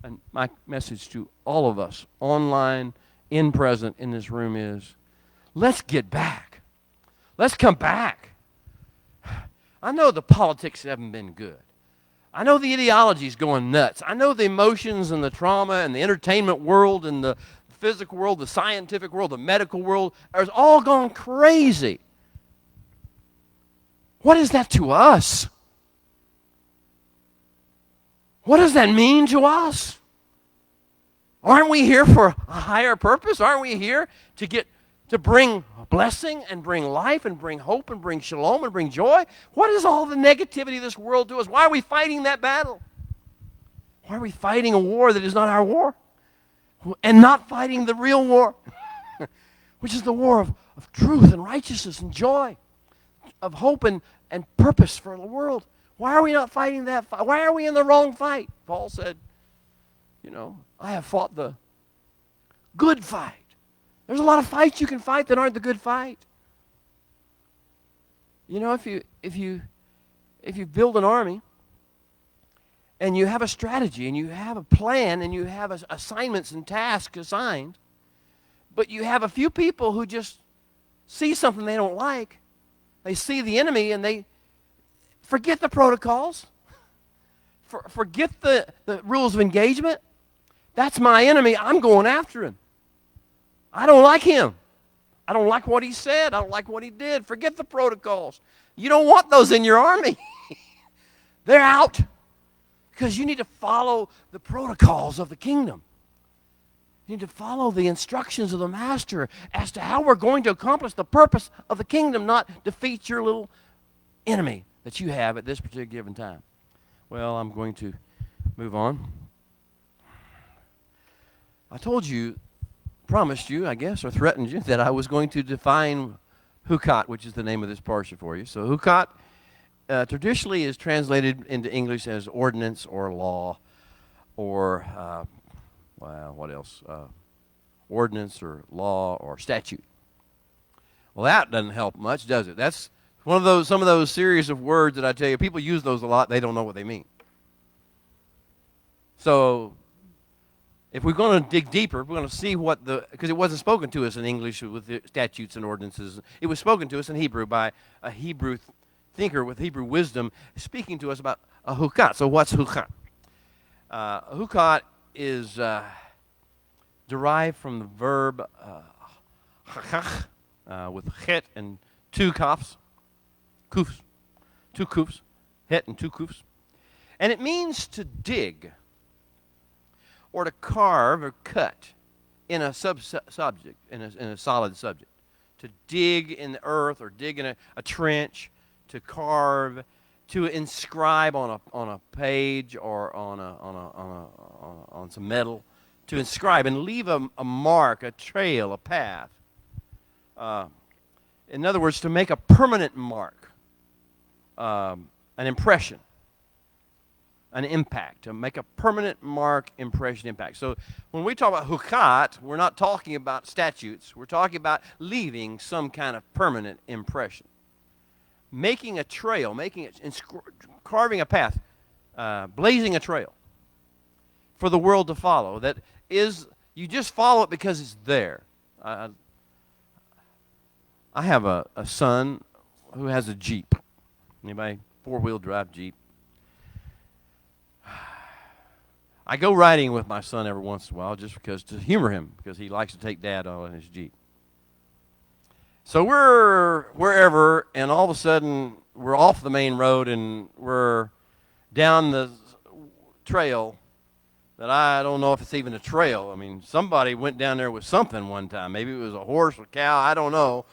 And my message to all of us, online, in present, in this room is, let's get back. Let's come back. I know the politics haven't been good. I know the ideology's going nuts. I know the emotions and the trauma and the entertainment world and the physical world, the scientific world, the medical world, has all gone crazy. What is that to us? What does that mean to us? Aren't we here for a higher purpose? Aren't we here to bring blessing and bring life and bring hope and bring shalom and bring joy? What is all the negativity of this world to us? Why are we fighting that battle? Why are we fighting a war that is not our war? And not fighting the real war, which is the war of truth and righteousness and joy, of hope and purpose for the world. Why are we not fighting that fight? Why are we in the wrong fight? Paul said, I have fought the good fight. There's a lot of fights you can fight that aren't the good fight. If you build an army and you have a strategy and you have a plan and you have assignments and tasks assigned, but you have a few people who just see something they don't like, they see the enemy and they forget the protocols, forget the rules of engagement. That's my enemy. I'm going after him. I don't like him. I don't like what he said. I don't like what he did. Forget the protocols. You don't want those in your army. They're out. Because you need to follow the protocols of the kingdom. You need to follow the instructions of the master as to how we're going to accomplish the purpose of the kingdom, not defeat your little enemy that you have at this particular given time. Well, I'm going to move on. I told you, promised you, I guess, or threatened you, that I was going to define Chukat, which is the name of this parsha for you. So Chukat traditionally is translated into English as ordinance or law or, well, what else? Ordinance or law or statute. Well, that doesn't help much, does it? That's some of those series of words that I tell you, people use those a lot, they don't know what they mean. So if we're going to dig deeper, we're going to see because it wasn't spoken to us in English with the statutes and ordinances. It was spoken to us in Hebrew by a Hebrew thinker with Hebrew wisdom speaking to us about a Chukat. So what's Chukat? Chukat is derived from the verb chachach, with het and two kafs, two kufs, het and two kufs. And it means to dig or to carve or cut in a subject, in a solid subject. To dig in the earth or dig in a trench, to carve, to inscribe on a page or on some metal, to inscribe and leave a mark, a trail, a path. In other words, to make a permanent mark, an impression, an impact, to make a permanent mark, impression, impact. So when we talk about Chukat, we're not talking about statutes. We're talking about leaving some kind of permanent impression. Making a trail, carving a path, blazing a trail for the world to follow. That is, you just follow it because it's there. I have a son who has a Jeep. Anybody? Four-wheel drive Jeep. I go riding with my son every once in a while just to humor him, because he likes to take Dad on his Jeep. So we're wherever, and all of a sudden we're off the main road and we're down the trail that I don't know if it's even a trail. I mean, somebody went down there with something one time. Maybe it was a horse or cow, I don't know.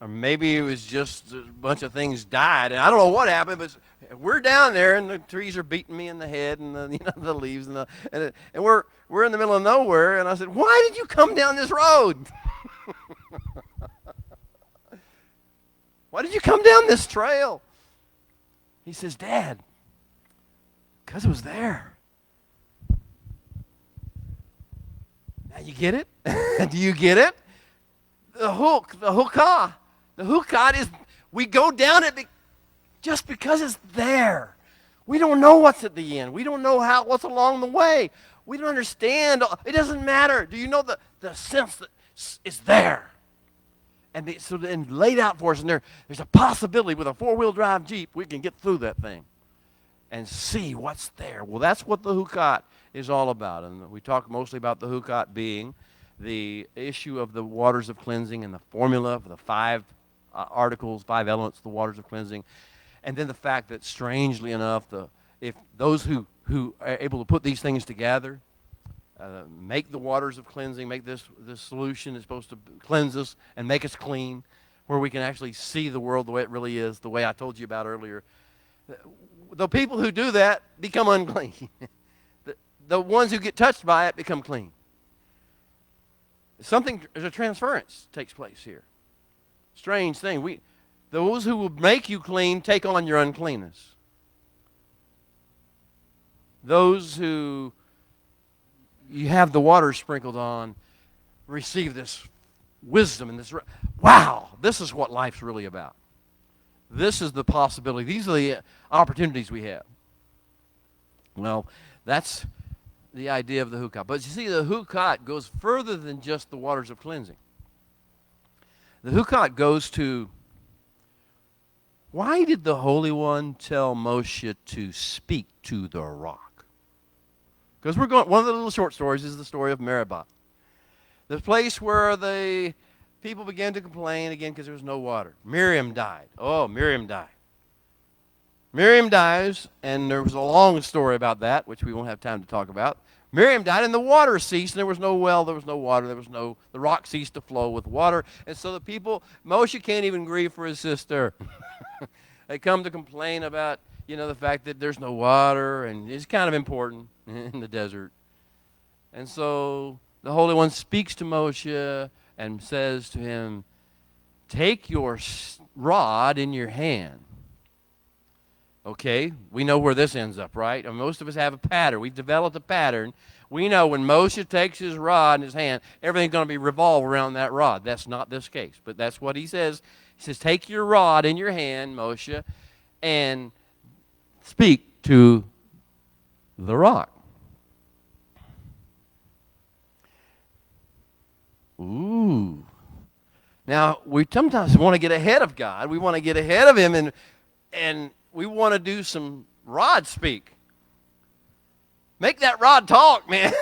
Or maybe it was just a bunch of things died. And I don't know what happened, but we're down there, and the trees are beating me in the head, and the leaves, and we're in the middle of nowhere. And I said, "Why did you come down this road? Why did you come down this trail?" He says, "Dad, because it was there." Now you get it? Do you get it? The Chukat is, we go down it just because it's there. We don't know what's at the end. We don't know what's along the way. We don't understand. It doesn't matter. Do you know the sense that it's there? And so then laid out for us, and there's a possibility with a four-wheel drive Jeep we can get through that thing and see what's there. Well, that's what the Chukat is all about. And we talk mostly about the Chukat being the issue of the waters of cleansing and the formula for the five articles, five elements of the waters of cleansing. And then the fact that, strangely enough, if those who are able to put these things together, make the waters of cleansing, make this solution is supposed to cleanse us and make us clean, where we can actually see the world the way it really is, the way I told you about earlier. The people who do that become unclean. The ones who get touched by it become clean. There's a transference takes place here. Strange thing. Those who will make you clean take on your uncleanness. Those who you have the water sprinkled on receive this wisdom and this, wow, this is what life's really about. This is the possibility. These are the opportunities we have. Well, that's the idea of the Chukat. But you see, the Chukat goes further than just the waters of cleansing. The Chukat goes to, why did the Holy One tell Moshe to speak to the rock? Because one of the little short stories is the story of Meribah. The place where the people began to complain again because there was no water. Miriam died. Oh, Miriam died. Miriam dies, and there was a long story about that, which we won't have time to talk about. Miriam died, and the water ceased, and there was no well, there was no water, the rock ceased to flow with water. And so the people, Moshe can't even grieve for his sister. They come to complain about, the fact that there's no water, and it's kind of important in the desert. And so the Holy One speaks to Moshe and says to him, take your rod in your hand. Okay, we know where this ends up, right? And most of us have a pattern. We've developed a pattern. We know when Moshe takes his rod in his hand, everything's going to be revolved around that rod. That's not this case, but that's what he says. He says, take your rod in your hand, Moshe, and speak to the rock. Ooh. Now, we sometimes want to get ahead of God. We want to get ahead of him, and we want to do some rod speak. Make that rod talk, man,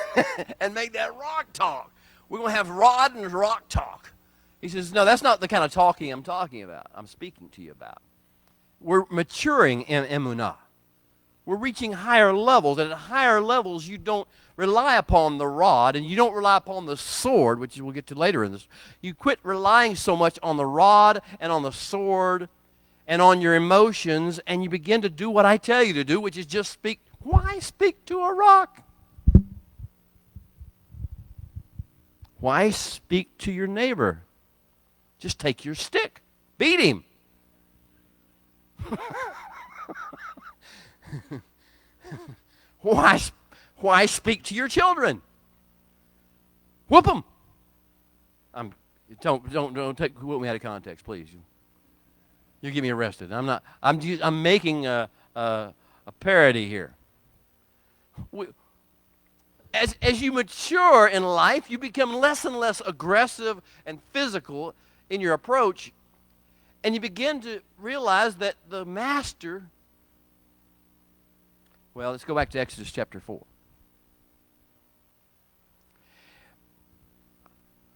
and make that rock talk. We're going to have rod and rock talk. He says, no, that's not the kind of talking I'm talking about. I'm speaking to you about. We're maturing in emunah. We're reaching higher levels, and at higher levels, you don't rely upon the rod, and you don't rely upon the sword, which we'll get to later in this. You quit relying so much on the rod and on the sword and on your emotions, and you begin to do what I tell you to do, which is just speak. Why speak to a rock? Why speak to your neighbor? Just take your stick. Beat him. Why speak to your children? Whoop them. Don't whoop me out of context, please. You get me arrested. I'm making a parody here. As you mature in life, you become less and less aggressive and physical in your approach, and you begin to realize that the master. Well, let's go back to Exodus chapter 4.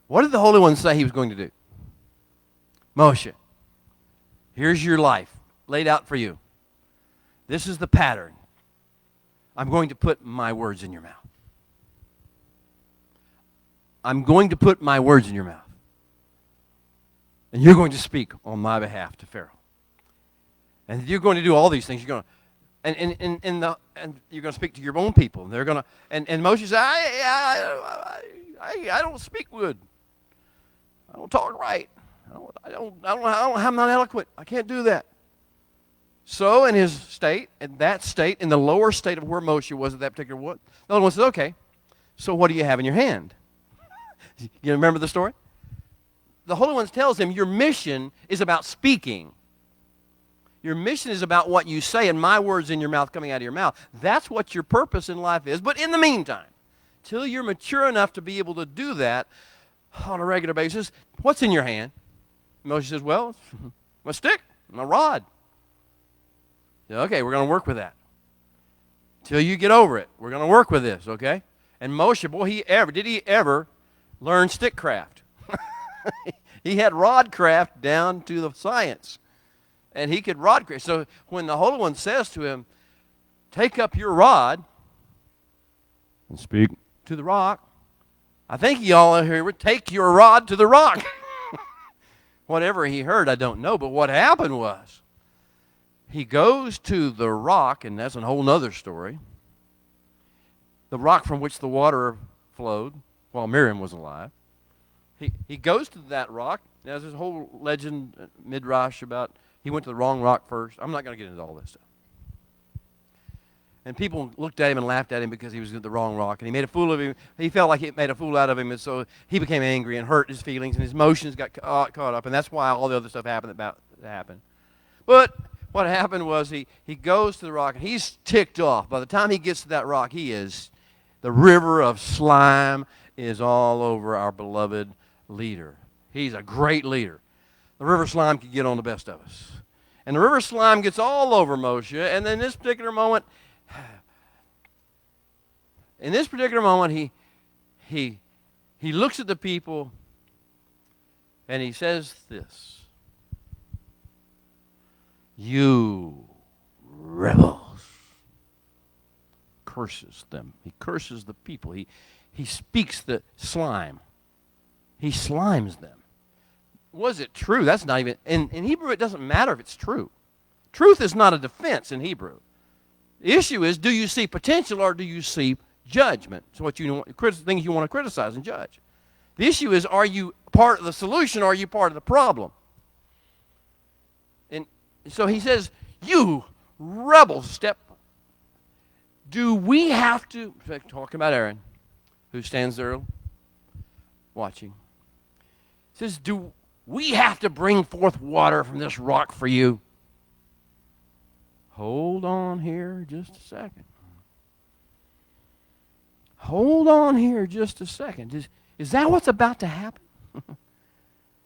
What did the Holy One say he was going to do? Moshe, here's your life laid out for you. This is the pattern. I'm going to put my words in your mouth. I'm going to put my words in your mouth. And you're going to speak on my behalf to Pharaoh. And you're going to do all these things. You're going to and you're going to speak to your own people. And they're going to and Moshe said, I don't speak good. I don't talk right. I'm not eloquent. I can't do that. So in his state, in the lower state of where Moshe was at that particular one, the other one says, okay, so what do you have in your hand? You remember the story? The Holy One tells him, your mission is about speaking. Your mission is about what you say and my words in your mouth coming out of your mouth. That's what your purpose in life is. But in the meantime, till you're mature enough to be able to do that on a regular basis, what's in your hand? Moshe says, well, my stick, my rod. Okay, we're going to work with that. Till you get over it, we're going to work with this, okay? And Moshe, boy, did he ever learn stick craft? He had rod craft down to the science. And he could rod craft. So when the Holy One says to him, take up your rod and speak to the rock, I think he all heard, take your rod to the rock. Whatever he heard, I don't know. But what happened was, he goes to the rock, and that's a whole other story. The rock from which the water flowed while Miriam was alive. He goes to that rock. There's this whole legend, midrash, about he went to the wrong rock first. I'm not going to get into all this stuff. And people looked at him and laughed at him because he was at the wrong rock. And he made a fool of him. He felt like it made a fool out of him. And so he became angry and hurt his feelings. And his emotions got caught up. And that's why all the other stuff happened that happened. But what happened was he goes to the rock. And he's ticked off. By the time he gets to that rock, the river of slime is all over our beloved leader. He's a great leader. The river slime could get on the best of us. And the river slime gets all over Moshe. And then in this particular moment, he looks at the people and he says this: you rebels. Curses them. He curses the people. He speaks the slime. He slimes them. Was it true? That's not even, in Hebrew it doesn't matter if it's true. Truth is not a defense in Hebrew. The issue is, do you see potential or do you see judgment? It's what things you want to criticize and judge. The issue is, are you part of the solution or are you part of the problem? And so he says, you rebels, do we have to, talking about Aaron, who stands there watching, says, do we have to bring forth water from this rock for you? Hold on here just a second. Hold on here just a second. Is that what's about to happen?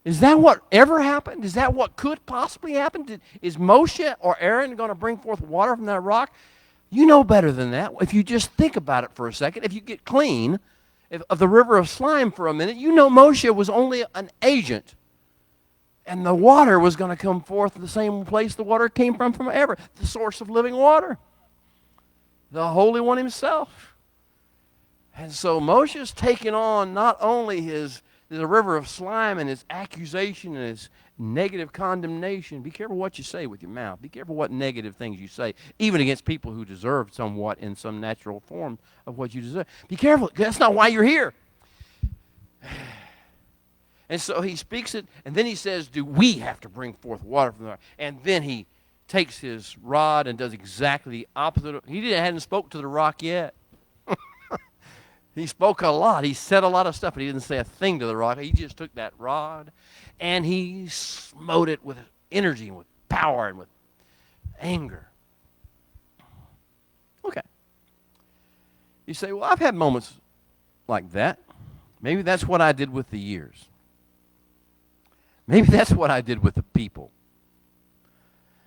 Is that what ever happened? Is that what could possibly happen? Is Moshe or Aaron going to bring forth water from that rock? You know better than that. If you just think about it for a second, if you get clean of the river of slime for a minute, you know Moshe was only an agent. And the water was going to come forth the same place the water came from forever, the source of living water, the Holy One himself. And so Moshe's taking on not only the river of slime and his accusation and his negative condemnation. Be careful what you say with your mouth. Be careful what negative things you say, even against people who deserve somewhat in some natural form of what you deserve. Be careful. That's not why you're here. And so he speaks it, and then he says, do we have to bring forth water from the rock? And then he takes his rod and does exactly the opposite. He hadn't spoke to the rock yet. He spoke a lot. He said a lot of stuff, but he didn't say a thing to the rock. He just took that rod, and he smote it with energy and with power and with anger. Okay. You say, well, I've had moments like that. Maybe that's what I did with the years. Maybe that's what I did with the people.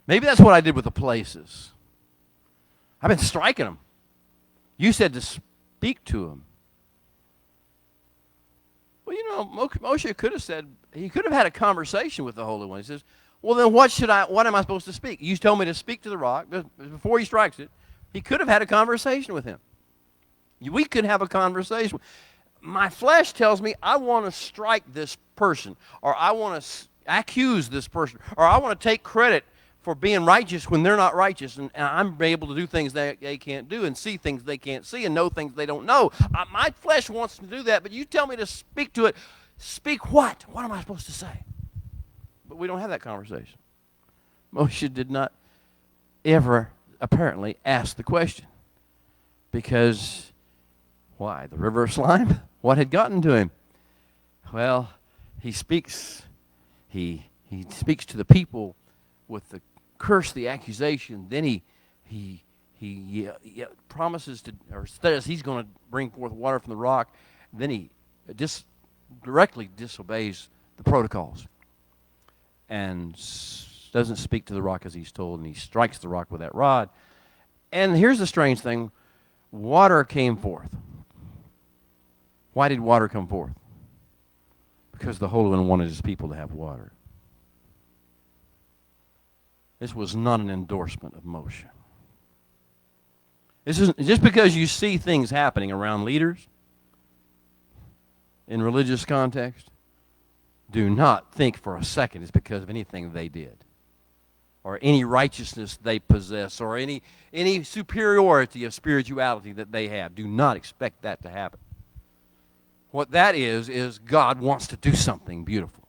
Maybe that's what I did with the places. I've been striking them. You said to speak to them. Well, you know, Moshe could have said, he could have had a conversation with the Holy One. He says, well, then what am I supposed to speak? You told me to speak to the rock before he strikes it. He could have had a conversation with him. We could have a conversation. My flesh tells me I want to strike this person, or I want to accuse this person, or I want to take credit for being righteous when they're not righteous, and I'm able to do things they can't do and see things they can't see and know things they don't know. My flesh wants to do that, but you tell me to speak to it. Speak what? What am I supposed to say? But we don't have that conversation. Moshe did not ever apparently ask the question, because why? The river of slime? What had gotten to him? Well, he speaks. He speaks to the people with the curse, the accusation. Then he promises to, or says he's going to bring forth water from the rock. Then he directly disobeys the protocols and doesn't speak to the rock as he's told, and he strikes the rock with that rod. And here's the strange thing: water came forth. Why did water come forth? Because the Holy One wanted his people to have water. This was not an endorsement of Moshe. This isn't just because you see things happening around leaders in religious context. Do not think for a second it's because of anything they did, or any righteousness they possess, or any superiority of spirituality that they have. Do not expect that to happen. What that is God wants to do something beautiful,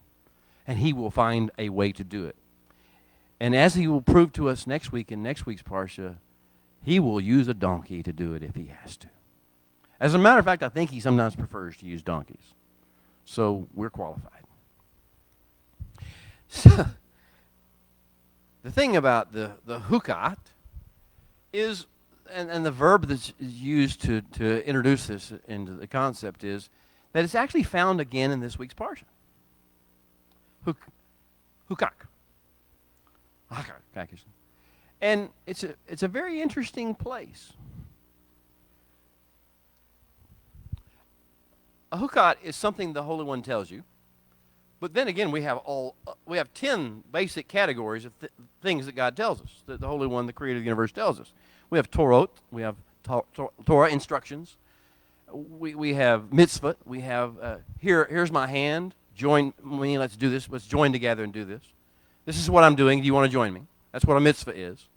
and he will find a way to do it. And as he will prove to us next week in next week's Parsha, he will use a donkey to do it if he has to. As a matter of fact, I think he sometimes prefers to use donkeys. So we're qualified. So, the thing about the Chukat is, and the verb that's used to introduce this into the concept is, that it's actually found again in this week's Parsha. Chukak. And it's a very interesting place. A Chukat is something the Holy One tells you. But then again, we have 10 basic categories of things that God tells us, that the Holy One, the Creator of the universe, tells us. We have Torah, we have Torah instructions. We have mitzvah. We have, here's my hand. Join me. Let's do this. Let's join together and do this. This is what I'm doing. Do you want to join me? That's what a mitzvah is.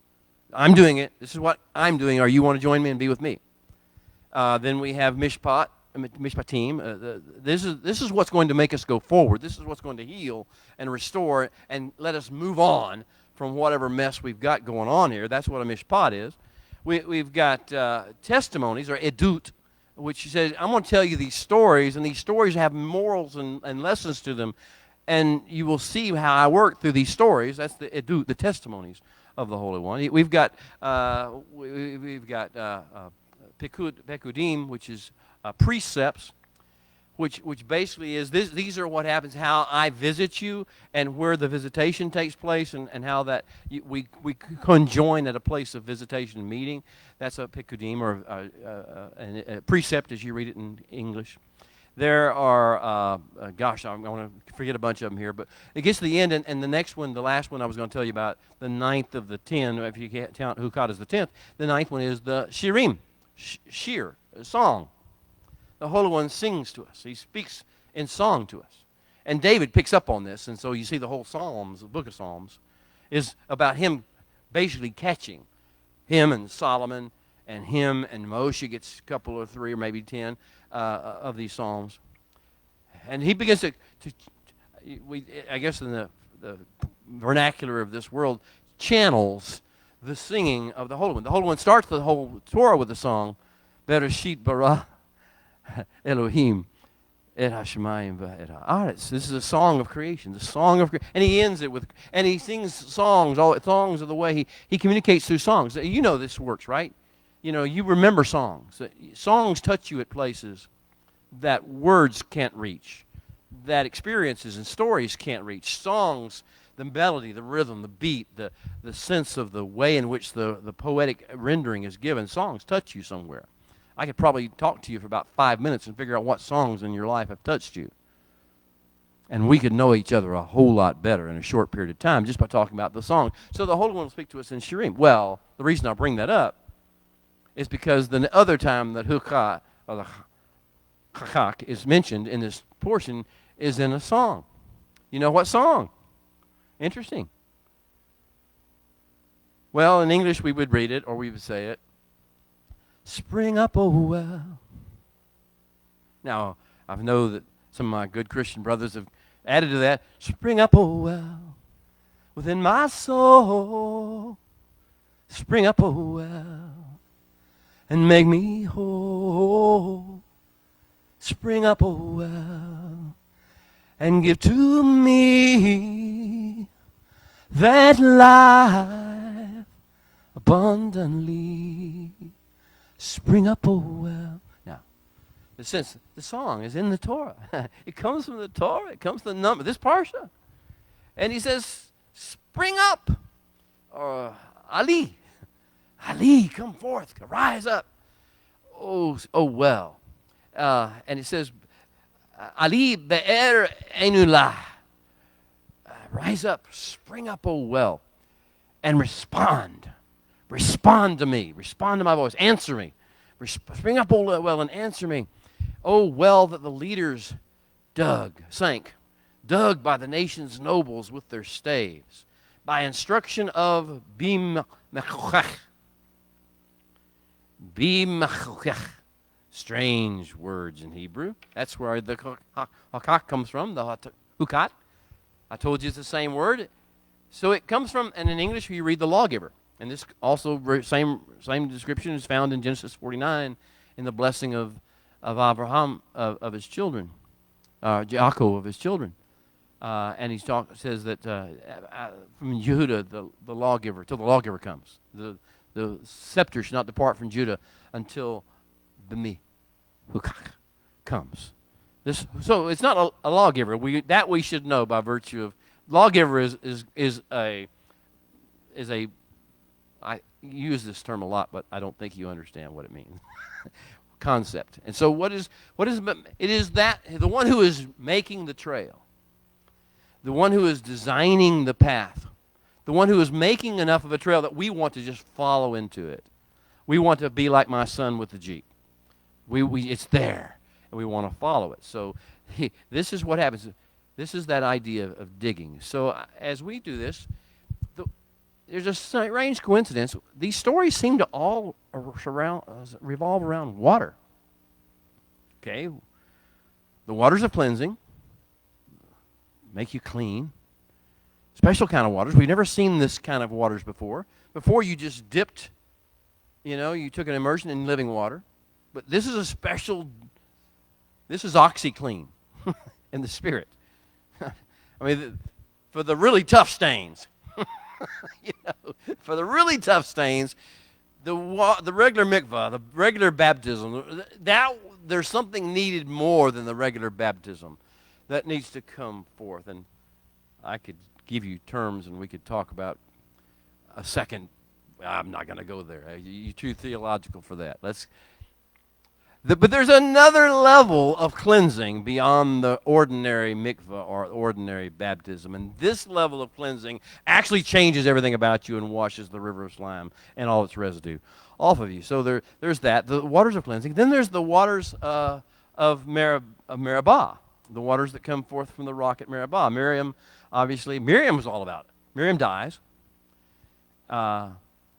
I'm doing it. This is what I'm doing. Are you want to join me and be with me? Then we have mishpatim. This is what's going to make us go forward. This is what's going to heal and restore and let us move on from whatever mess we've got going on here. That's what a mishpat is. We've got testimonies, or edut, which says, I'm going to tell you these stories, and these stories have morals and lessons to them, and you will see how I work through these stories. That's the edut, the testimonies of the Holy One. We've got pekudim, which is precepts, which basically is this. These are what happens, how I visit you, and where the visitation takes place, and how that we conjoin at a place of visitation and meeting. That's a pekudim, or a precept as you read it in English. There are, I'm going to forget a bunch of them here, but it gets to the end, and the next one, the last one I was going to tell you about, the ninth of the 10, if you can't count Chukat as the 10th, the ninth one is the shirim, shir, a song. The Holy One sings to us. He speaks in song to us. And David picks up on this, and so you see the whole Psalms, the book of Psalms, is about him basically catching him and Solomon, and him and Moshe gets a couple or three or maybe 10 of these psalms, and he begins to I guess in the vernacular of this world, channels the singing of the Holy One. The Holy One starts the whole Torah with the song, Bereshit bara Elohim et hashemayim v'et haaretz. This is a song of creation, the song of and he ends it with, and he sings songs, all songs of the way he communicates through songs. You know this works, right? You know, you remember songs. Songs touch you at places that words can't reach, that experiences and stories can't reach. Songs, the melody, the rhythm, the beat, the sense of the way in which the poetic rendering is given, songs touch you somewhere. I could probably talk to you for about 5 minutes and figure out what songs in your life have touched you. And we could know each other a whole lot better in a short period of time just by talking about the song. So the Holy One will speak to us in Shirim. Well, the reason I bring that up is because the other time that Chukat, or the Chakak, is mentioned in this portion is in a song. You know what song? Interesting. Well, in English we would read it, or we would say it, Spring up, oh well. Now, I know that some of my good Christian brothers have added to that, Spring up, oh well, within my soul. Spring up, oh well, and make me whole. Spring up, oh well, and give to me that life abundantly. Spring up, oh well. Now, since the song is in the Torah, it comes from the Torah, it comes from the number, this parsha. And he says, spring up, or Ali, come forth, rise up. Oh well. And it says, Ali be'er enulah. Rise up, spring up, oh well, and respond. Respond to me. Respond to my voice. Answer me. Spring up, oh well, and answer me. Oh well that the leaders sank by the nation's nobles with their staves, by instruction of Bim Mechuchach. Strange words in Hebrew. That's where the Hakak comes from, the Chukat. I told you it's the same word. So it comes from, and in English you read the lawgiver. And this also, same description is found in Genesis 49 in the blessing of Abraham, of his children, Jacob of his children. And he says that from Judah, the lawgiver, till the lawgiver comes. The scepter should not depart from Judah until the Hukak comes. So it's not a lawgiver. We should know by virtue of lawgiver is a I use this term a lot, but I don't think you understand what it means. Concept. And so what is it is that the one who is making the trail, the one who is designing the path, the one who is making enough of a trail that we want to just follow into it. We want to be like my son with the Jeep. It's there, and we want to follow it. So this is what happens. This is that idea of digging. So as we do this, there's a strange coincidence. These stories seem to all revolve around water. Okay? The waters of cleansing make you clean. Special kind of waters. We've never seen this kind of waters before. Before you just dipped, you took an immersion in living water. But this is a special, this is OxyClean in the Spirit. I mean, for the really tough stains. For the really tough stains, the regular mikvah, the regular baptism, there's something needed more than the regular baptism that needs to come forth. And I could give you terms, and we could talk about a second. I'm not going to go there. You're too theological for that. But there's another level of cleansing beyond the ordinary mikvah or ordinary baptism. And this level of cleansing actually changes everything about you and washes the river of slime and all its residue off of you. So there's that, the waters of cleansing. Then there's the waters of Meribah, the waters that come forth from the rock at Meribah. Miriam was all about it. Miriam dies.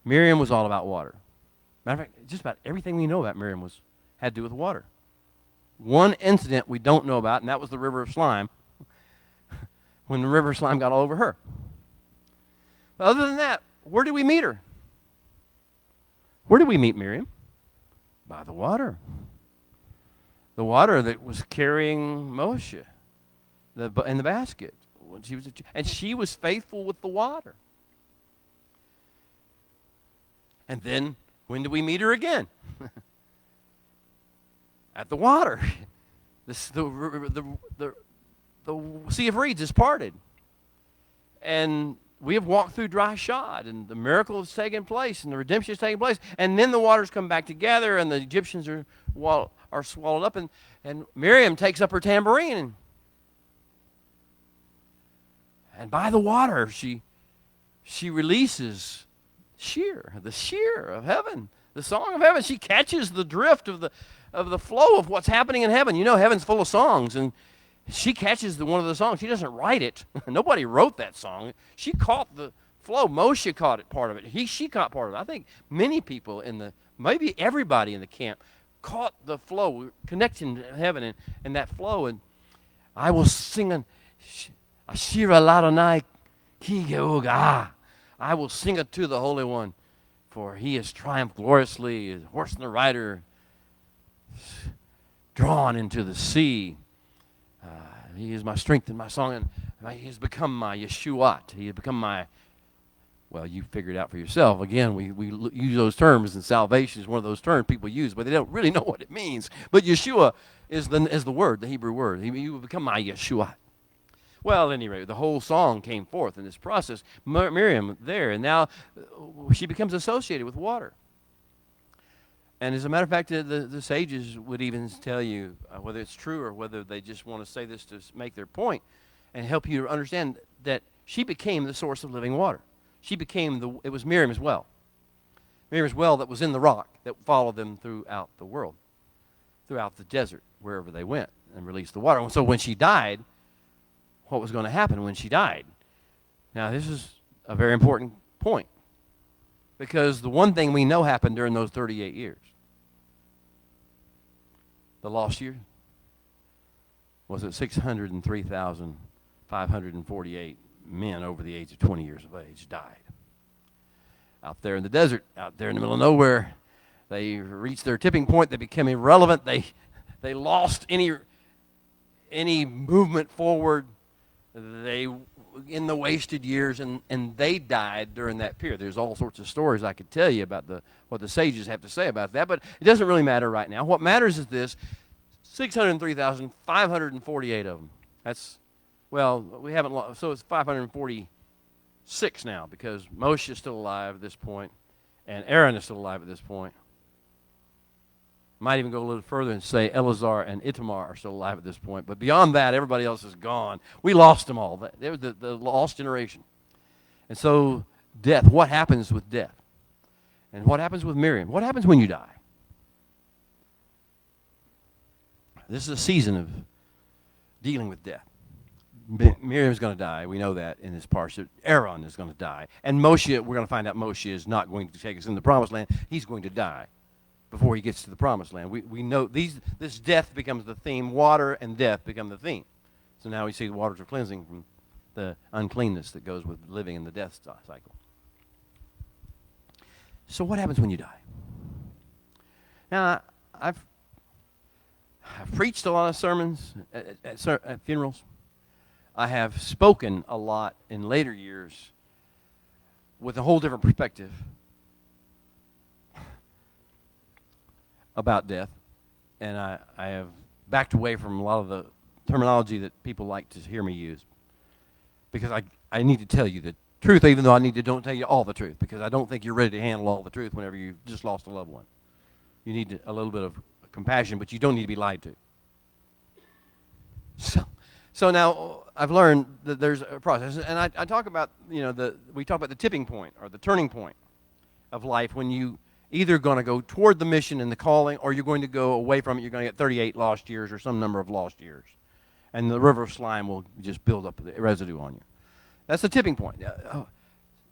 Miriam was all about water. Matter of fact, just about everything we know about Miriam had to do with water. One incident we don't know about, and that was the river of slime, when the river of slime got all over her. But other than that, where did we meet her? Where did we meet Miriam? By the water. The water that was carrying Moshe in the basket. And she was faithful with the water. And then, when did we meet her again? At the water. The Sea of Reeds is parted. And we have walked through dry shod, and the miracle has taken place, and the redemption has taken place. And then the waters come back together, and the Egyptians are swallowed up, and Miriam takes up her tambourine. And by the water, she releases the shear of heaven, the song of heaven. She catches the drift of the flow of what's happening in heaven. Heaven's full of songs, and she catches one of the songs. She doesn't write it. Nobody wrote that song. She caught the flow. Moshe caught part of it. She caught part of it. I think many people maybe everybody in the camp caught the flow, connecting to heaven and that flow. And I will sing Ashira Ladonai Ki Geoga. I will sing it to the Holy One, for he has triumphed gloriously, his horse and the rider drawn into the sea. He is my strength and my song, and he has become my Yeshuat. He has become my, well, you figured it out for yourself. Again, we use those terms, and salvation is one of those terms people use, but they don't really know what it means. But Yeshua is the word, the Hebrew word. He will become my Yeshuat. Well, anyway, the whole song came forth in this process. Miriam there, and now she becomes associated with water. And as a matter of fact, the sages would even tell you whether it's true or whether they just want to say this to make their point and help you to understand that she became the source of living water. It was Miriam's well. Miriam's well that was in the rock that followed them throughout the world, throughout the desert, wherever they went, and released the water. And so when she died, what was going to happen when she died? Now, this is a very important point, because the one thing we know happened during those 38 years, the lost year, was that 603,548 men over the age of 20 years of age died. Out there in the desert, out there in the middle of nowhere, they reached their tipping point. They became irrelevant. They lost any movement forward. They in the wasted years, and they died during that period. There's all sorts of stories I could tell you about what the sages have to say about that, but it doesn't really matter right now. What matters is this: 603,548 of them. We haven't lost, so it's 546 now, because Moshe is still alive at this point, and Aaron is still alive at this point. Might even go a little further and say Eleazar and Itamar are still alive at this point. But beyond that, everybody else is gone. We lost them all. They were the lost generation. And so death, what happens with death? And what happens with Miriam? What happens when you die? This is a season of dealing with death. Miriam's going to die. We know that in this parsha. Aaron is going to die. And Moshe, we're going to find out Moshe is not going to take us in the promised land. He's going to die before he gets to the promised land. We know this death becomes the theme. Water and death become the theme. So now we see the waters of cleansing from the uncleanness that goes with living in the death cycle. So what happens when you die? Now, I've preached a lot of sermons at funerals. I have spoken a lot in later years with a whole different perspective about death. And I have backed away from a lot of the terminology that people like to hear me use. Because I need to tell you the truth, even though don't tell you all the truth. Because I don't think you're ready to handle all the truth whenever you've just lost a loved one. You need a little bit of compassion, but you don't need to be lied to. So now I've learned that there's a process, and I talk about, we talk about the tipping point or the turning point of life when you either going to go toward the mission and the calling, or you're going to go away from it. You're going to get 38 lost years or some number of lost years, and the river of slime will just build up the residue on you. That's the tipping point.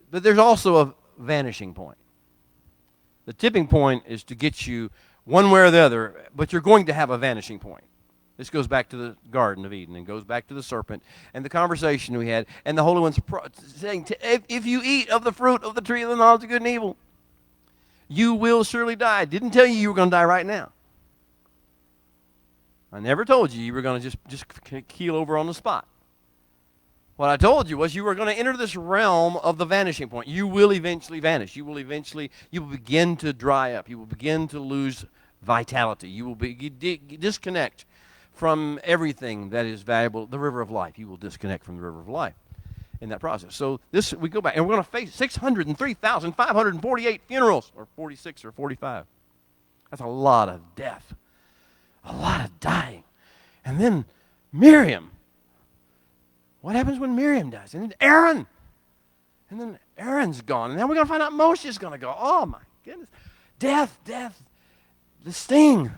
But there's also a vanishing point. The tipping point is to get you one way or the other, but you're going to have a vanishing point. This goes back to the Garden of Eden and goes back to the serpent and the conversation we had and the Holy One's saying, if you eat of the fruit of the tree of the knowledge of good and evil, you will surely die. I didn't tell you were going to die right now. I never told you were going to just keel over on the spot. What I told you was you were going to enter this realm of the vanishing point. You will eventually vanish. You will begin to dry up. You will begin to lose vitality. You will disconnect from everything that is valuable. The river of life. You will disconnect from the river of life in that process. So we go back, and we're going to face 603,548 funerals, or 46 or 45. That's a lot of death. A lot of dying. And then Miriam. What happens when Miriam dies? And then Aaron. And then Aaron's gone. And now we're going to find out Moshe's going to go. Oh, my goodness. Death. The sting.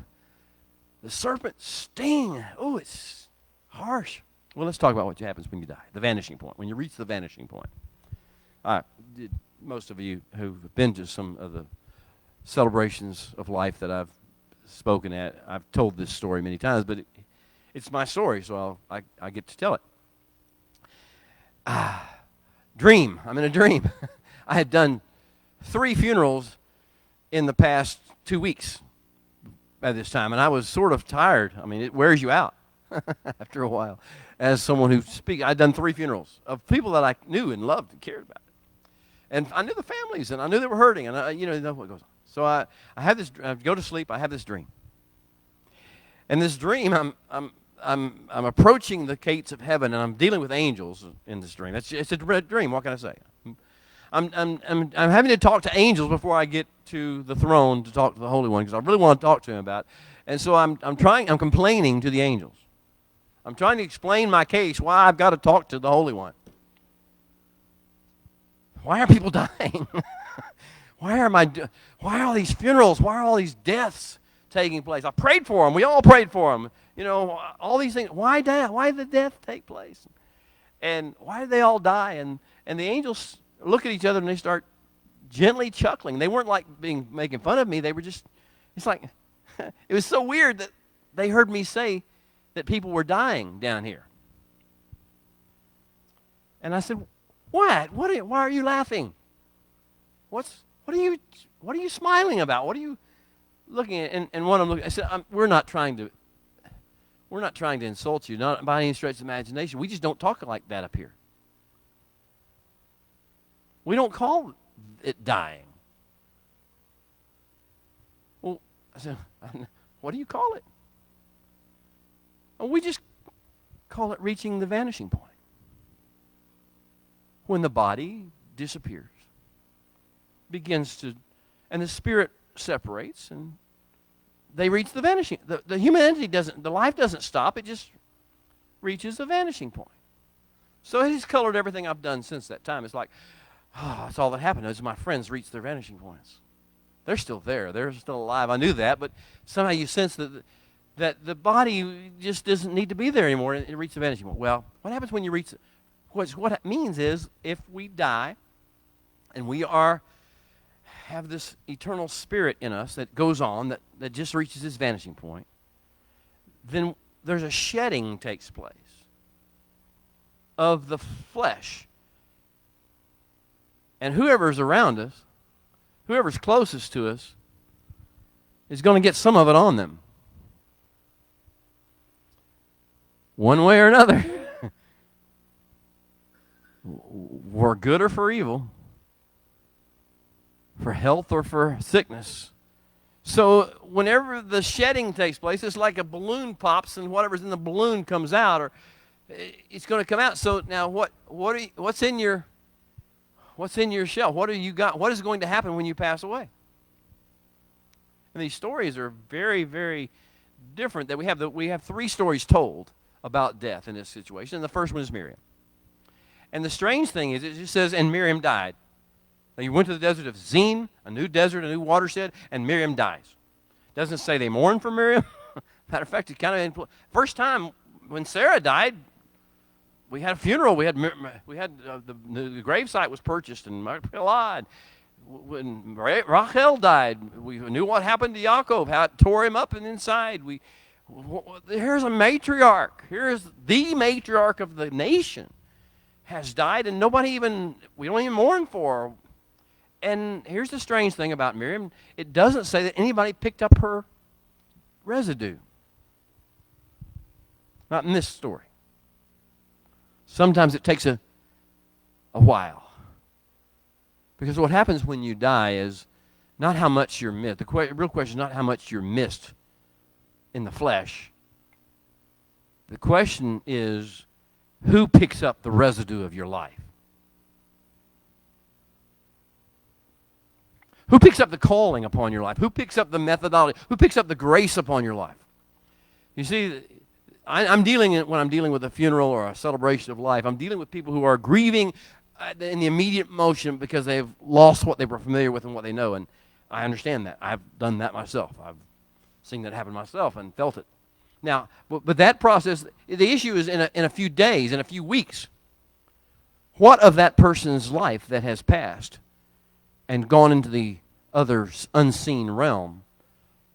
The serpent sting. Oh, it's harsh. Well, let's talk about what happens when you die. The vanishing point. When you reach the vanishing point. Most of you who've been to some of the celebrations of life that I've spoken at, I've told this story many times, but it's my story, so I get to tell it. Dream. I'm in a dream. I had done 3 funerals in the past 2 weeks at this time, and I was sort of tired. I mean, it wears you out after a while. As someone who speaks, I'd done 3 funerals of people that I knew and loved and cared about. And I knew the families, and I knew they were hurting, and you know what goes on. So I have this. I go to sleep. I have this dream. And this dream, I'm approaching the gates of heaven, and I'm dealing with angels in this dream. It's a dream. What can I say? I'm having to talk to angels before I get to the throne to talk to the Holy One, because I really want to talk to him about it. And so I'm complaining to the angels. I'm trying to explain my case, why I've got to talk to the Holy One. Why are people dying? Why are all these funerals? Why are all these deaths taking place? I prayed for them. We all prayed for them. You know, all these things. Why die? Why did the death take place? And why did they all die? And the angels look at each other and they start gently chuckling. They weren't like making fun of me. They were just, it's like, it was so weird that they heard me say that people were dying down here. And I said, what? Why are you laughing? What are you smiling about? What are you looking at? And one of them looked, I said, we're not trying to insult you, not by any stretch of imagination. We just don't talk like that up here. We don't call it dying. Well, I said, what do you call it? Oh, we just call it reaching the vanishing point. When the body disappears, and the spirit separates, and they reach the vanishing. The humanity the life doesn't stop. It just reaches the vanishing point. So it has colored everything I've done since that time. It's like, that's all that happened is my friends reached their vanishing points. They're still there. They're still alive. I knew that, but somehow you sense that that the body just doesn't need to be there anymore and it reaches the vanishing point. Well, what happens when you reach it? What it means is if we die and we have this eternal spirit in us that goes on, that just reaches its vanishing point, then there's a shedding takes place of the flesh. And whoever's around us, whoever's closest to us, is going to get some of it on them. One way or another. For good or for evil. For health or for sickness. So whenever the shedding takes place, it's like a balloon pops and whatever's in the balloon comes out, or it's going to come out. So now what's in your shell? What do you got? What is going to happen when you pass away? And these stories are very, very different. That we have three stories told about death in this situation. And the first one is Miriam. And the strange thing is, it just says, and Miriam died. Now, you went to the desert of Zin, a new desert, a new watershed, and Miriam dies. Doesn't say they mourn for Miriam. Matter of fact, it kind of first time when Sarah died, we had a funeral. We had the gravesite was purchased in Machpelah. When Rachel died, we knew what happened to Yaakov, how it tore him up and inside. Here's a matriarch. Here's the matriarch of the nation has died, and we don't even mourn for her. And here's the strange thing about Miriam. It doesn't say that anybody picked up her residue. Not in this story. Sometimes it takes a while. Because what happens when you die is not how much you're missed. The real question is not how much you're missed in the flesh. The question is, who picks up the residue of your life? Who picks up the calling upon your life? Who picks up the methodology? Who picks up the grace upon your life? You see, when I'm dealing with a funeral or a celebration of life, I'm dealing with people who are grieving in the immediate motion because they've lost what they were familiar with and what they know. And I understand that. I've done that myself. I've seen that happen myself and felt it. Now, but that process, the issue is in a few days, in a few weeks. What of that person's life that has passed and gone into the other's unseen realm,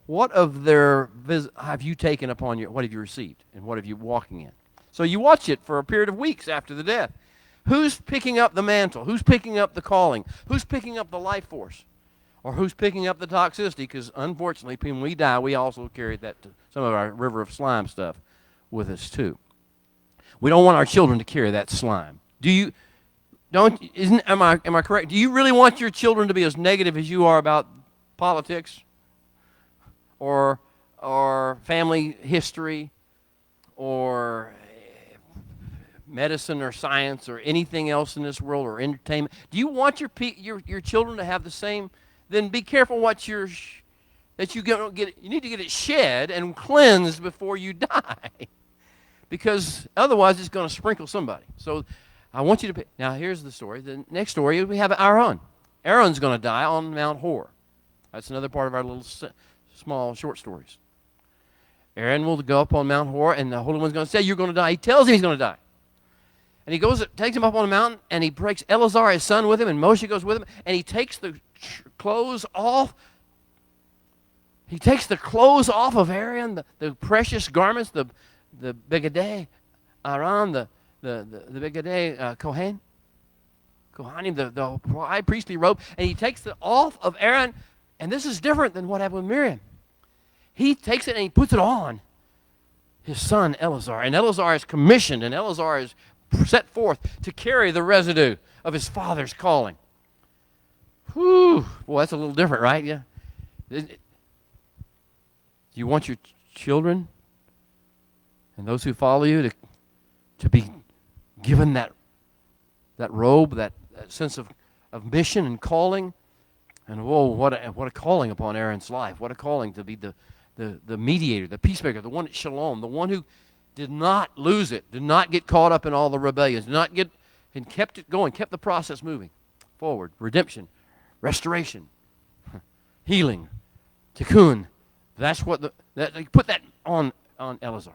what of their have you taken upon you? What have you received? And what have you walking in? So you watch it for a period of weeks after the death. Who's picking up the mantle? Who's picking up the calling? Who's picking up the life force? Or who's picking up the toxicity? Because unfortunately, when we die, we also carry that to some of our river of slime stuff with us too. We don't want our children to carry that slime. Am I correct? Do you really want your children to be as negative as you are about politics or family history or medicine or science or anything else in this world or entertainment? Do you want your children to have the same? Then be careful what you get. You need to get it shed and cleansed before you die, because otherwise it's going to sprinkle somebody. So I want you to. Now here's the story. The next story we have Aaron. Aaron's going to die on Mount Hor. That's another part of our little small short stories. Aaron will go up on Mount Hor, and the Holy One's going to say, "You're going to die." He tells him he's going to die. And he takes him up on a mountain, and he breaks Eleazar, his son, with him, and Moshe goes with him, and he takes the clothes off. He takes the clothes off of Aaron, the precious garments, the begadei, Aaron, the begadei Kohanim, the high priestly robe, and he takes it off of Aaron, and this is different than what happened with Miriam. He takes it and he puts it on his son Eleazar, and Eleazar is commissioned, and Eleazar is set forth to carry the residue of his father's calling. Whew. Boy, that's a little different, right? Yeah. Do you want your children and those who follow you to be given that robe, that sense of mission and calling? And whoa, what a calling upon Aaron's life. What a calling to be the mediator, the peacemaker, the one at Shalom, the one who did not lose it, did not get caught up in all the rebellions, and kept it going, kept the process moving forward. Redemption, restoration, healing, tikkun. That's what put that on Eleazar.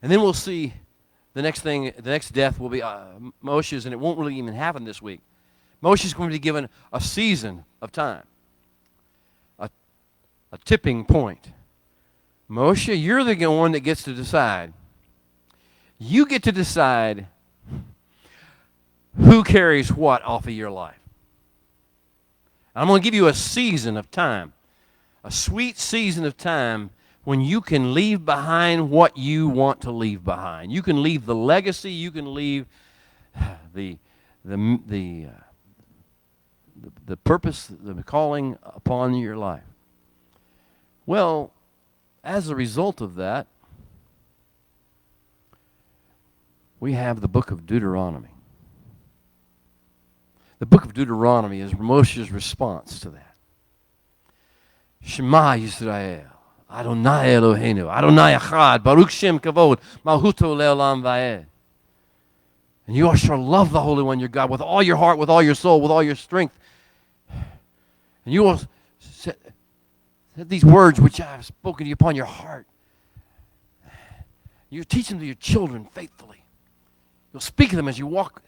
And then we'll see the next death will be Moshe's, and it won't really even happen this week. Moshe's going to be given a season of time, a tipping point. Moshe, you're the one that gets to decide. You get to decide who carries what off of your life. I'm going to give you a season of time, a sweet season of time when you can leave behind what you want to leave behind. You can leave the legacy. You can leave the purpose, the calling upon your life. Well, as a result of that, we have the book of Deuteronomy. The book of Deuteronomy is Moshe's response to that. Shema Yisrael, Adonai Eloheinu, Adonai Echad, Baruch Shem Kavod, Malchuto Le'olam Va'ed. And you shall love the Holy One, your God, with all your heart, with all your soul, with all your strength. And you will set these words which I have spoken to you upon your heart. You teach them to your children faithfully. You'll speak of them as you walk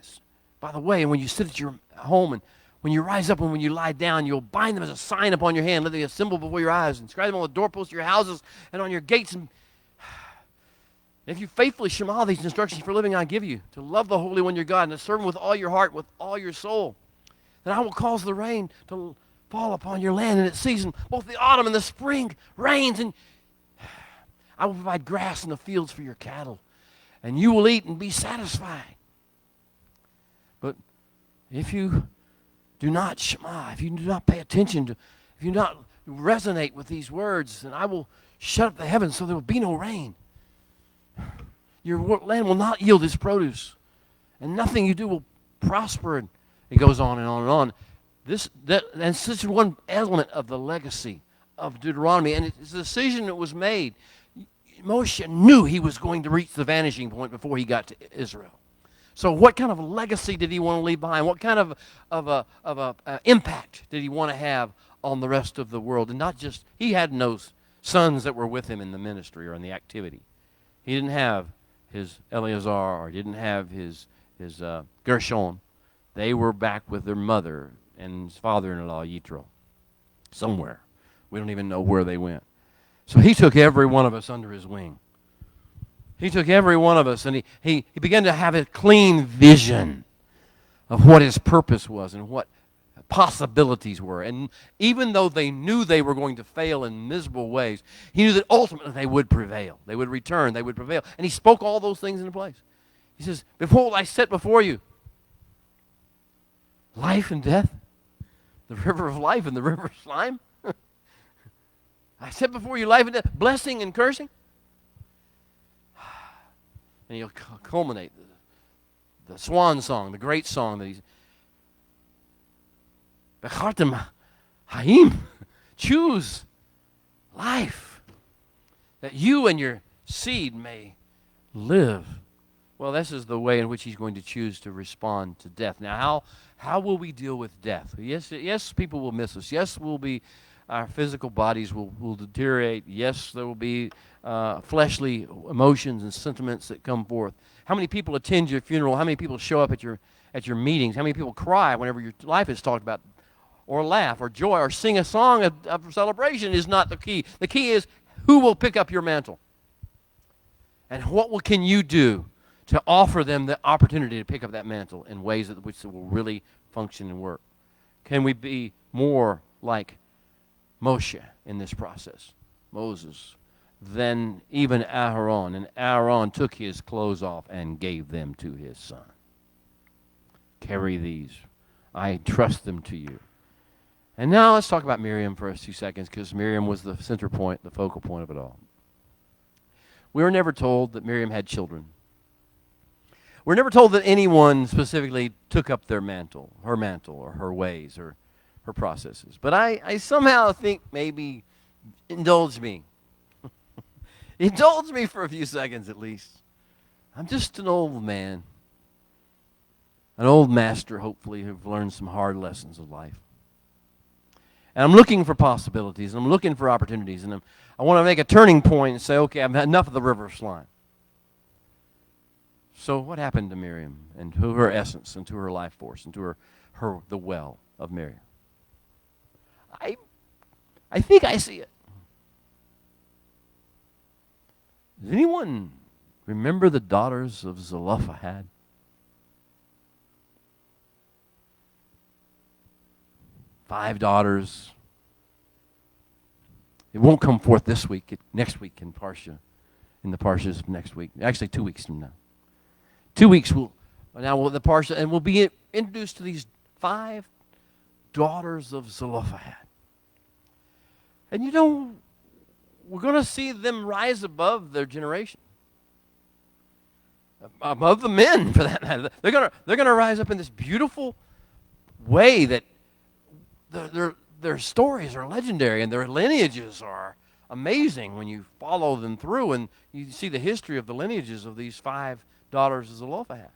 by the way, and when you sit at your home, and when you rise up and when you lie down, you'll bind them as a sign upon your hand. Let them be a symbol before your eyes, and inscribe them on the doorposts of your houses and on your gates. And if you faithfully shema these instructions for living I give you, to love the Holy One your God, and to serve him with all your heart, with all your soul, then I will cause the rain to fall upon your land in its season, both the autumn and the spring rains, and I will provide grass in the fields for your cattle, and you will eat and be satisfied. But if you do not shema, if you do not pay attention to, if you do not resonate with these words, then I will shut up the heavens so there will be no rain. Your land will not yield its produce, and nothing you do will prosper. And it goes on and on and on. And such one element of the legacy of Deuteronomy, and it's a decision that was made. Moshe knew he was going to reach the vanishing point before he got to Israel. So what kind of legacy did he want to leave behind? What kind of impact did he want to have on the rest of the world? And not just, he had no sons that were with him in the ministry or in the activity. He didn't have his Eleazar or didn't have his Gershon. They were back with their mother and his father-in-law, Yitro, somewhere. We don't even know where they went. So he took every one of us under his wing. He took every one of us, and he began to have a clean vision of what his purpose was and what possibilities were. And even though they knew they were going to fail in miserable ways, he knew that ultimately they would prevail. They would return. They would prevail. And he spoke all those things into place. He says, behold, I set before you life and death, the river of life and the river of slime. I set before you life and death, blessing and cursing. And he'll culminate the swan song, the great song that he's Bechartem Haim. Choose life, that you and your seed may live. Well, this is the way in which he's going to choose to respond to death. Now, how will we deal with death? Yes, people will miss us. Yes, our physical bodies will deteriorate. Yes, there will be fleshly emotions and sentiments that come forth. How many people attend your funeral? How many people show up at your meetings? How many people cry whenever your life is talked about? Or laugh, or joy, or sing a song of celebration is not the key. The key is who will pick up your mantle. And what can you do to offer them the opportunity to pick up that mantle in ways that which will really function and work? Can we be more like Moshe in this process, Moses, than even Aaron? And Aaron took his clothes off and gave them to his son. Carry these. I trust them to you. And now let's talk about Miriam for a few seconds, because Miriam was the center point, the focal point of it all. We were never told that Miriam had children. We're never told that anyone specifically took up their mantle, or her ways, or her processes. But I somehow think maybe indulge me. Indulge me for a few seconds at least. I'm just an old man. An old master, hopefully, who've learned some hard lessons of life. And I'm looking for possibilities, and I'm looking for opportunities, and I want to make a turning point and say, okay, I've had enough of the river of slime. So what happened to Miriam and to her essence and to her life force and to her the well of Miriam? I think I see it. Does anyone remember the daughters of Zelophehad? Five daughters. It won't come forth this week. Next week in Parsha, in the Parshas of next week. Actually, 2 weeks from now. 2 weeks the Parsha, and we'll be introduced to these five daughters of Zelophehad. And we're going to see them rise above their generation, above the men, for that matter. They're going to rise up in this beautiful way that their stories are legendary and their lineages are amazing when you follow them through and you see the history of the lineages of these five daughters of Zelophehad.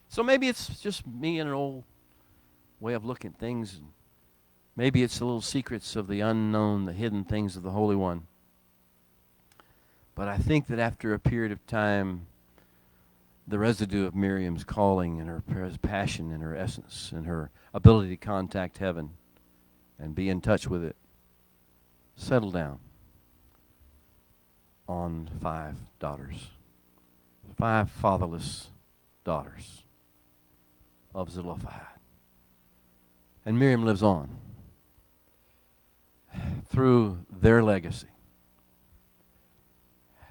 So maybe it's just me and an old way of looking at things. And maybe it's the little secrets of the unknown, the hidden things of the Holy One. But I think that after a period of time, the residue of Miriam's calling and her passion and her essence and her ability to contact heaven and be in touch with it settle down on five daughters, five fatherless daughters of Zelophehad. And Miriam lives on through their legacy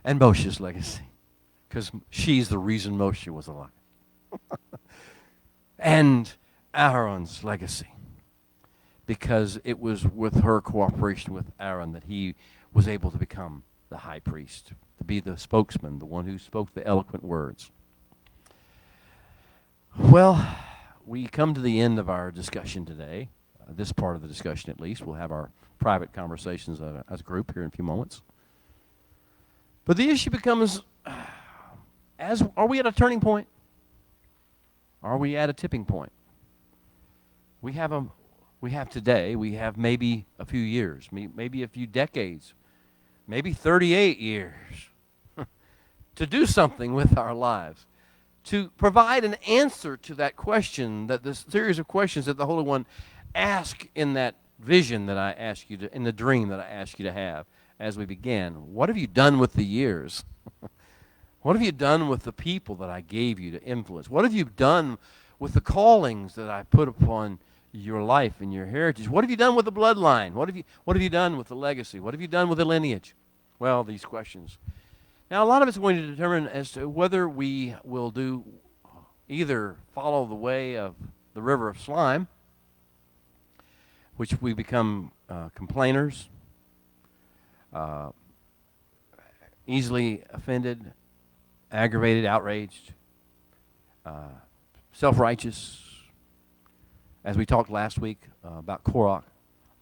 and Moshe's legacy, because she's the reason Moshe was alive. And Aaron's legacy, because it was with her cooperation with Aaron that he was able to become the high priest, to be the spokesman, the one who spoke the eloquent words. Well, we come to the end of our discussion today, this part of the discussion at least. We'll have our private conversations as a group here in a few moments. But the issue becomes, are we at a turning point? Are we at a tipping point? We have today, we have maybe a few years, maybe a few decades, maybe 38 years to do something with our lives, to provide an answer to that question, that this series of questions that the Holy One asked in that vision that I asked you to, in the dream that I asked you to have as we began. What have you done with the years? What have you done with the people that I gave you to influence? What have you done with the callings that I put upon your life and your heritage? What have you done with the bloodline? What have you done with the legacy? What have you done with the lineage? Well, these questions. Now, a lot of it's going to determine as to whether we will do either follow the way of the river of slime, which we become complainers, easily offended, aggravated, outraged, self-righteous, as we talked last week about Korach,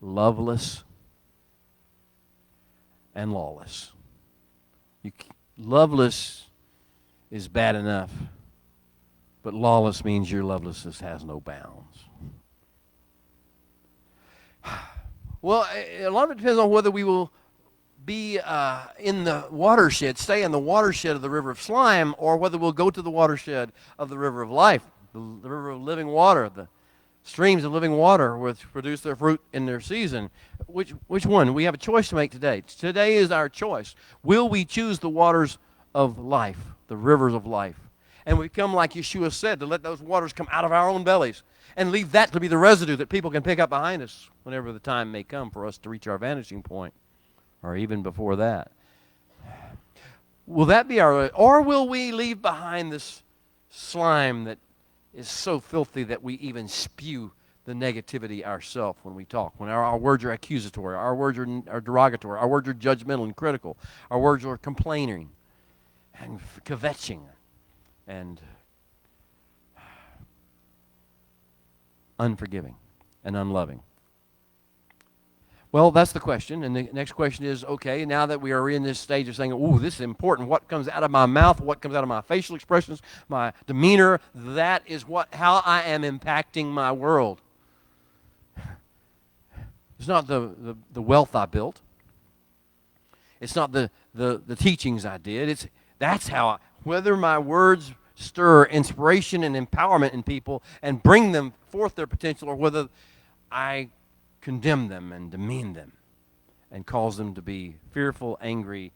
loveless and lawless. Loveless is bad enough, but lawless means your lovelessness has no bounds. Well, a lot of it depends on whether we will be in the watershed, stay in the watershed of the river of slime, or whether we'll go to the watershed of the river of life, the river of living water, the streams of living water which produce their fruit in their season. Which one? We have a choice to make today. Today is our choice. Will we choose the waters of life, the rivers of life? And we come, like Yeshua said, to let those waters come out of our own bellies and leave that to be the residue that people can pick up behind us whenever the time may come for us to reach our vanishing point, or even before that. Will that be or will we leave behind this slime that is so filthy that we even spew the negativity ourselves when we talk, when our words are accusatory, our words are derogatory, our words are judgmental and critical, our words are complaining and kvetching and unforgiving and unloving? Well, that's the question. And the next question is, okay, now that we are in this stage of saying, ooh, this is important, what comes out of my mouth, what comes out of my facial expressions, my demeanor, that is how I am impacting my world. It's not the wealth I built. It's not the teachings I did. That's how whether my words stir inspiration and empowerment in people and bring them forth their potential, or whether I condemn them and demean them and cause them to be fearful, angry,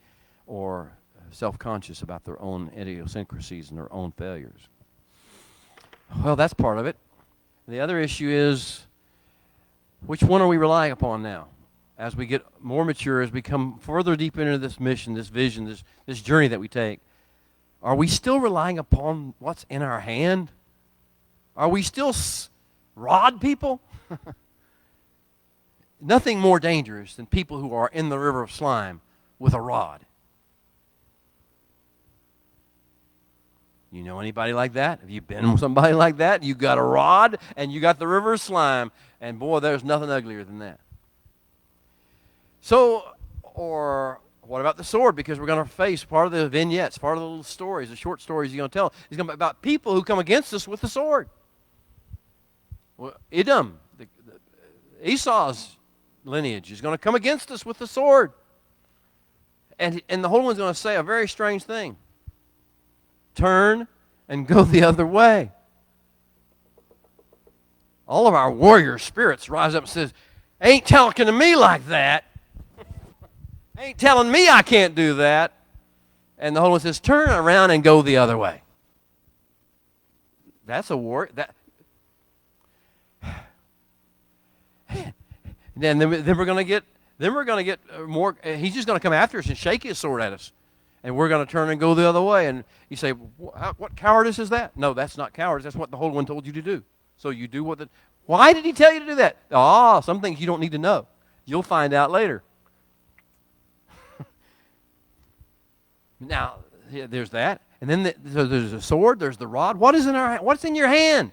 or self-conscious about their own idiosyncrasies and their own failures. Well, that's part of it. The other issue is, which one are we relying upon now? As we get more mature, as we come further deep into this mission, this vision, this journey that we take, are we still relying upon what's in our hand? Are we still rod people? Nothing more dangerous than people who are in the river of slime with a rod. You know anybody like that? Have you been with somebody like that? You got a rod and you got the river of slime, and boy, there's nothing uglier than that. So, or what about the sword? Because we're going to face part of the vignettes, part of the little stories, the short stories he's going to tell. He's going to be about people who come against us with the sword. Well, Edom, Esau's lineage, is going to come against us with the sword. And the Holy One's going to say a very strange thing. Turn and go the other way. All of our warrior spirits rise up and says, ain't talking to me like that. Ain't telling me I can't do that. And the Holy One says, turn around and go the other way. That's a war. Then we're going to get more. He's just going to come after us and shake his sword at us. And we're going to turn and go the other way. And you say, what cowardice is that? No, that's not cowardice. That's what the Holy One told you to do. So you do what why did he tell you to do that? Some things you don't need to know. You'll find out later. Now, there's that. And then there's a sword, there's the rod. What's in your hand?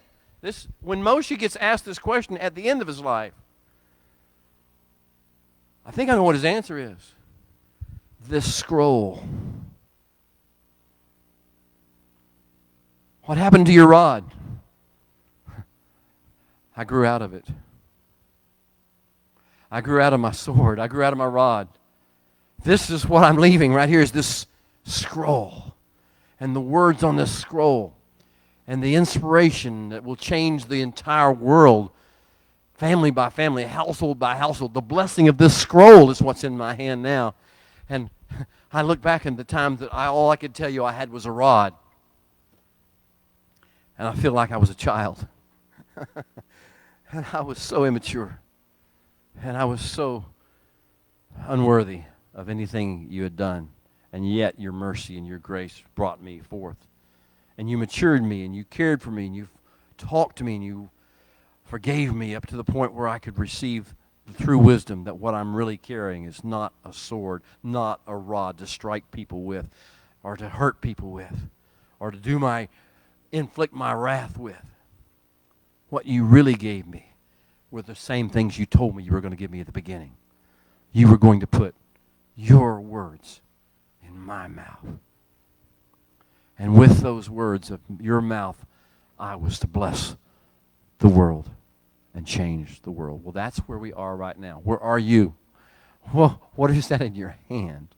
When Moshe gets asked this question at the end of his life, I think I know what his answer is. This scroll. What happened to your rod? I grew out of it. I grew out of my sword. I grew out of my rod. This is what I'm leaving right here, is this scroll. And the words on this scroll. And the inspiration that will change the entire world. Family by family, household by household. The blessing of this scroll is what's in my hand now. And I look back at the times that all I could tell you I had was a rod. And I feel like I was a child. And I was so immature. And I was so unworthy of anything you had done. And yet your mercy and your grace brought me forth. And you matured me, and you cared for me, and you talked to me, and you forgave me up to the point where I could receive the true wisdom that what I'm really carrying is not a sword, not a rod to strike people with, or to hurt people with, or to inflict my wrath with. What you really gave me were the same things you told me you were going to give me at the beginning. You were going to put your words in my mouth. And with those words of your mouth, I was to bless the world and change the world. Well, that's where we are right now. Where are you? Well, what is that in your hand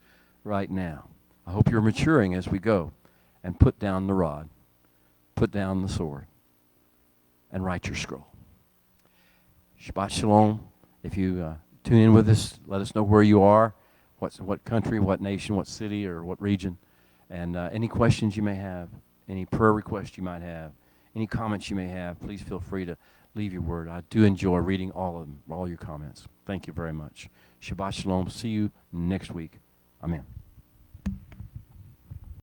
right now? I hope you're maturing as we go, and put down the rod, put down the sword, and write your scroll. Shabbat Shalom. If you tune in with us, let us know where you are, what country, what nation, what city, or what region. And any questions you may have, any prayer requests you might have, any comments you may have, please feel free to leave your word. I do enjoy reading all of them, all your comments. Thank you very much. Shabbat Shalom. See you next week. Amen.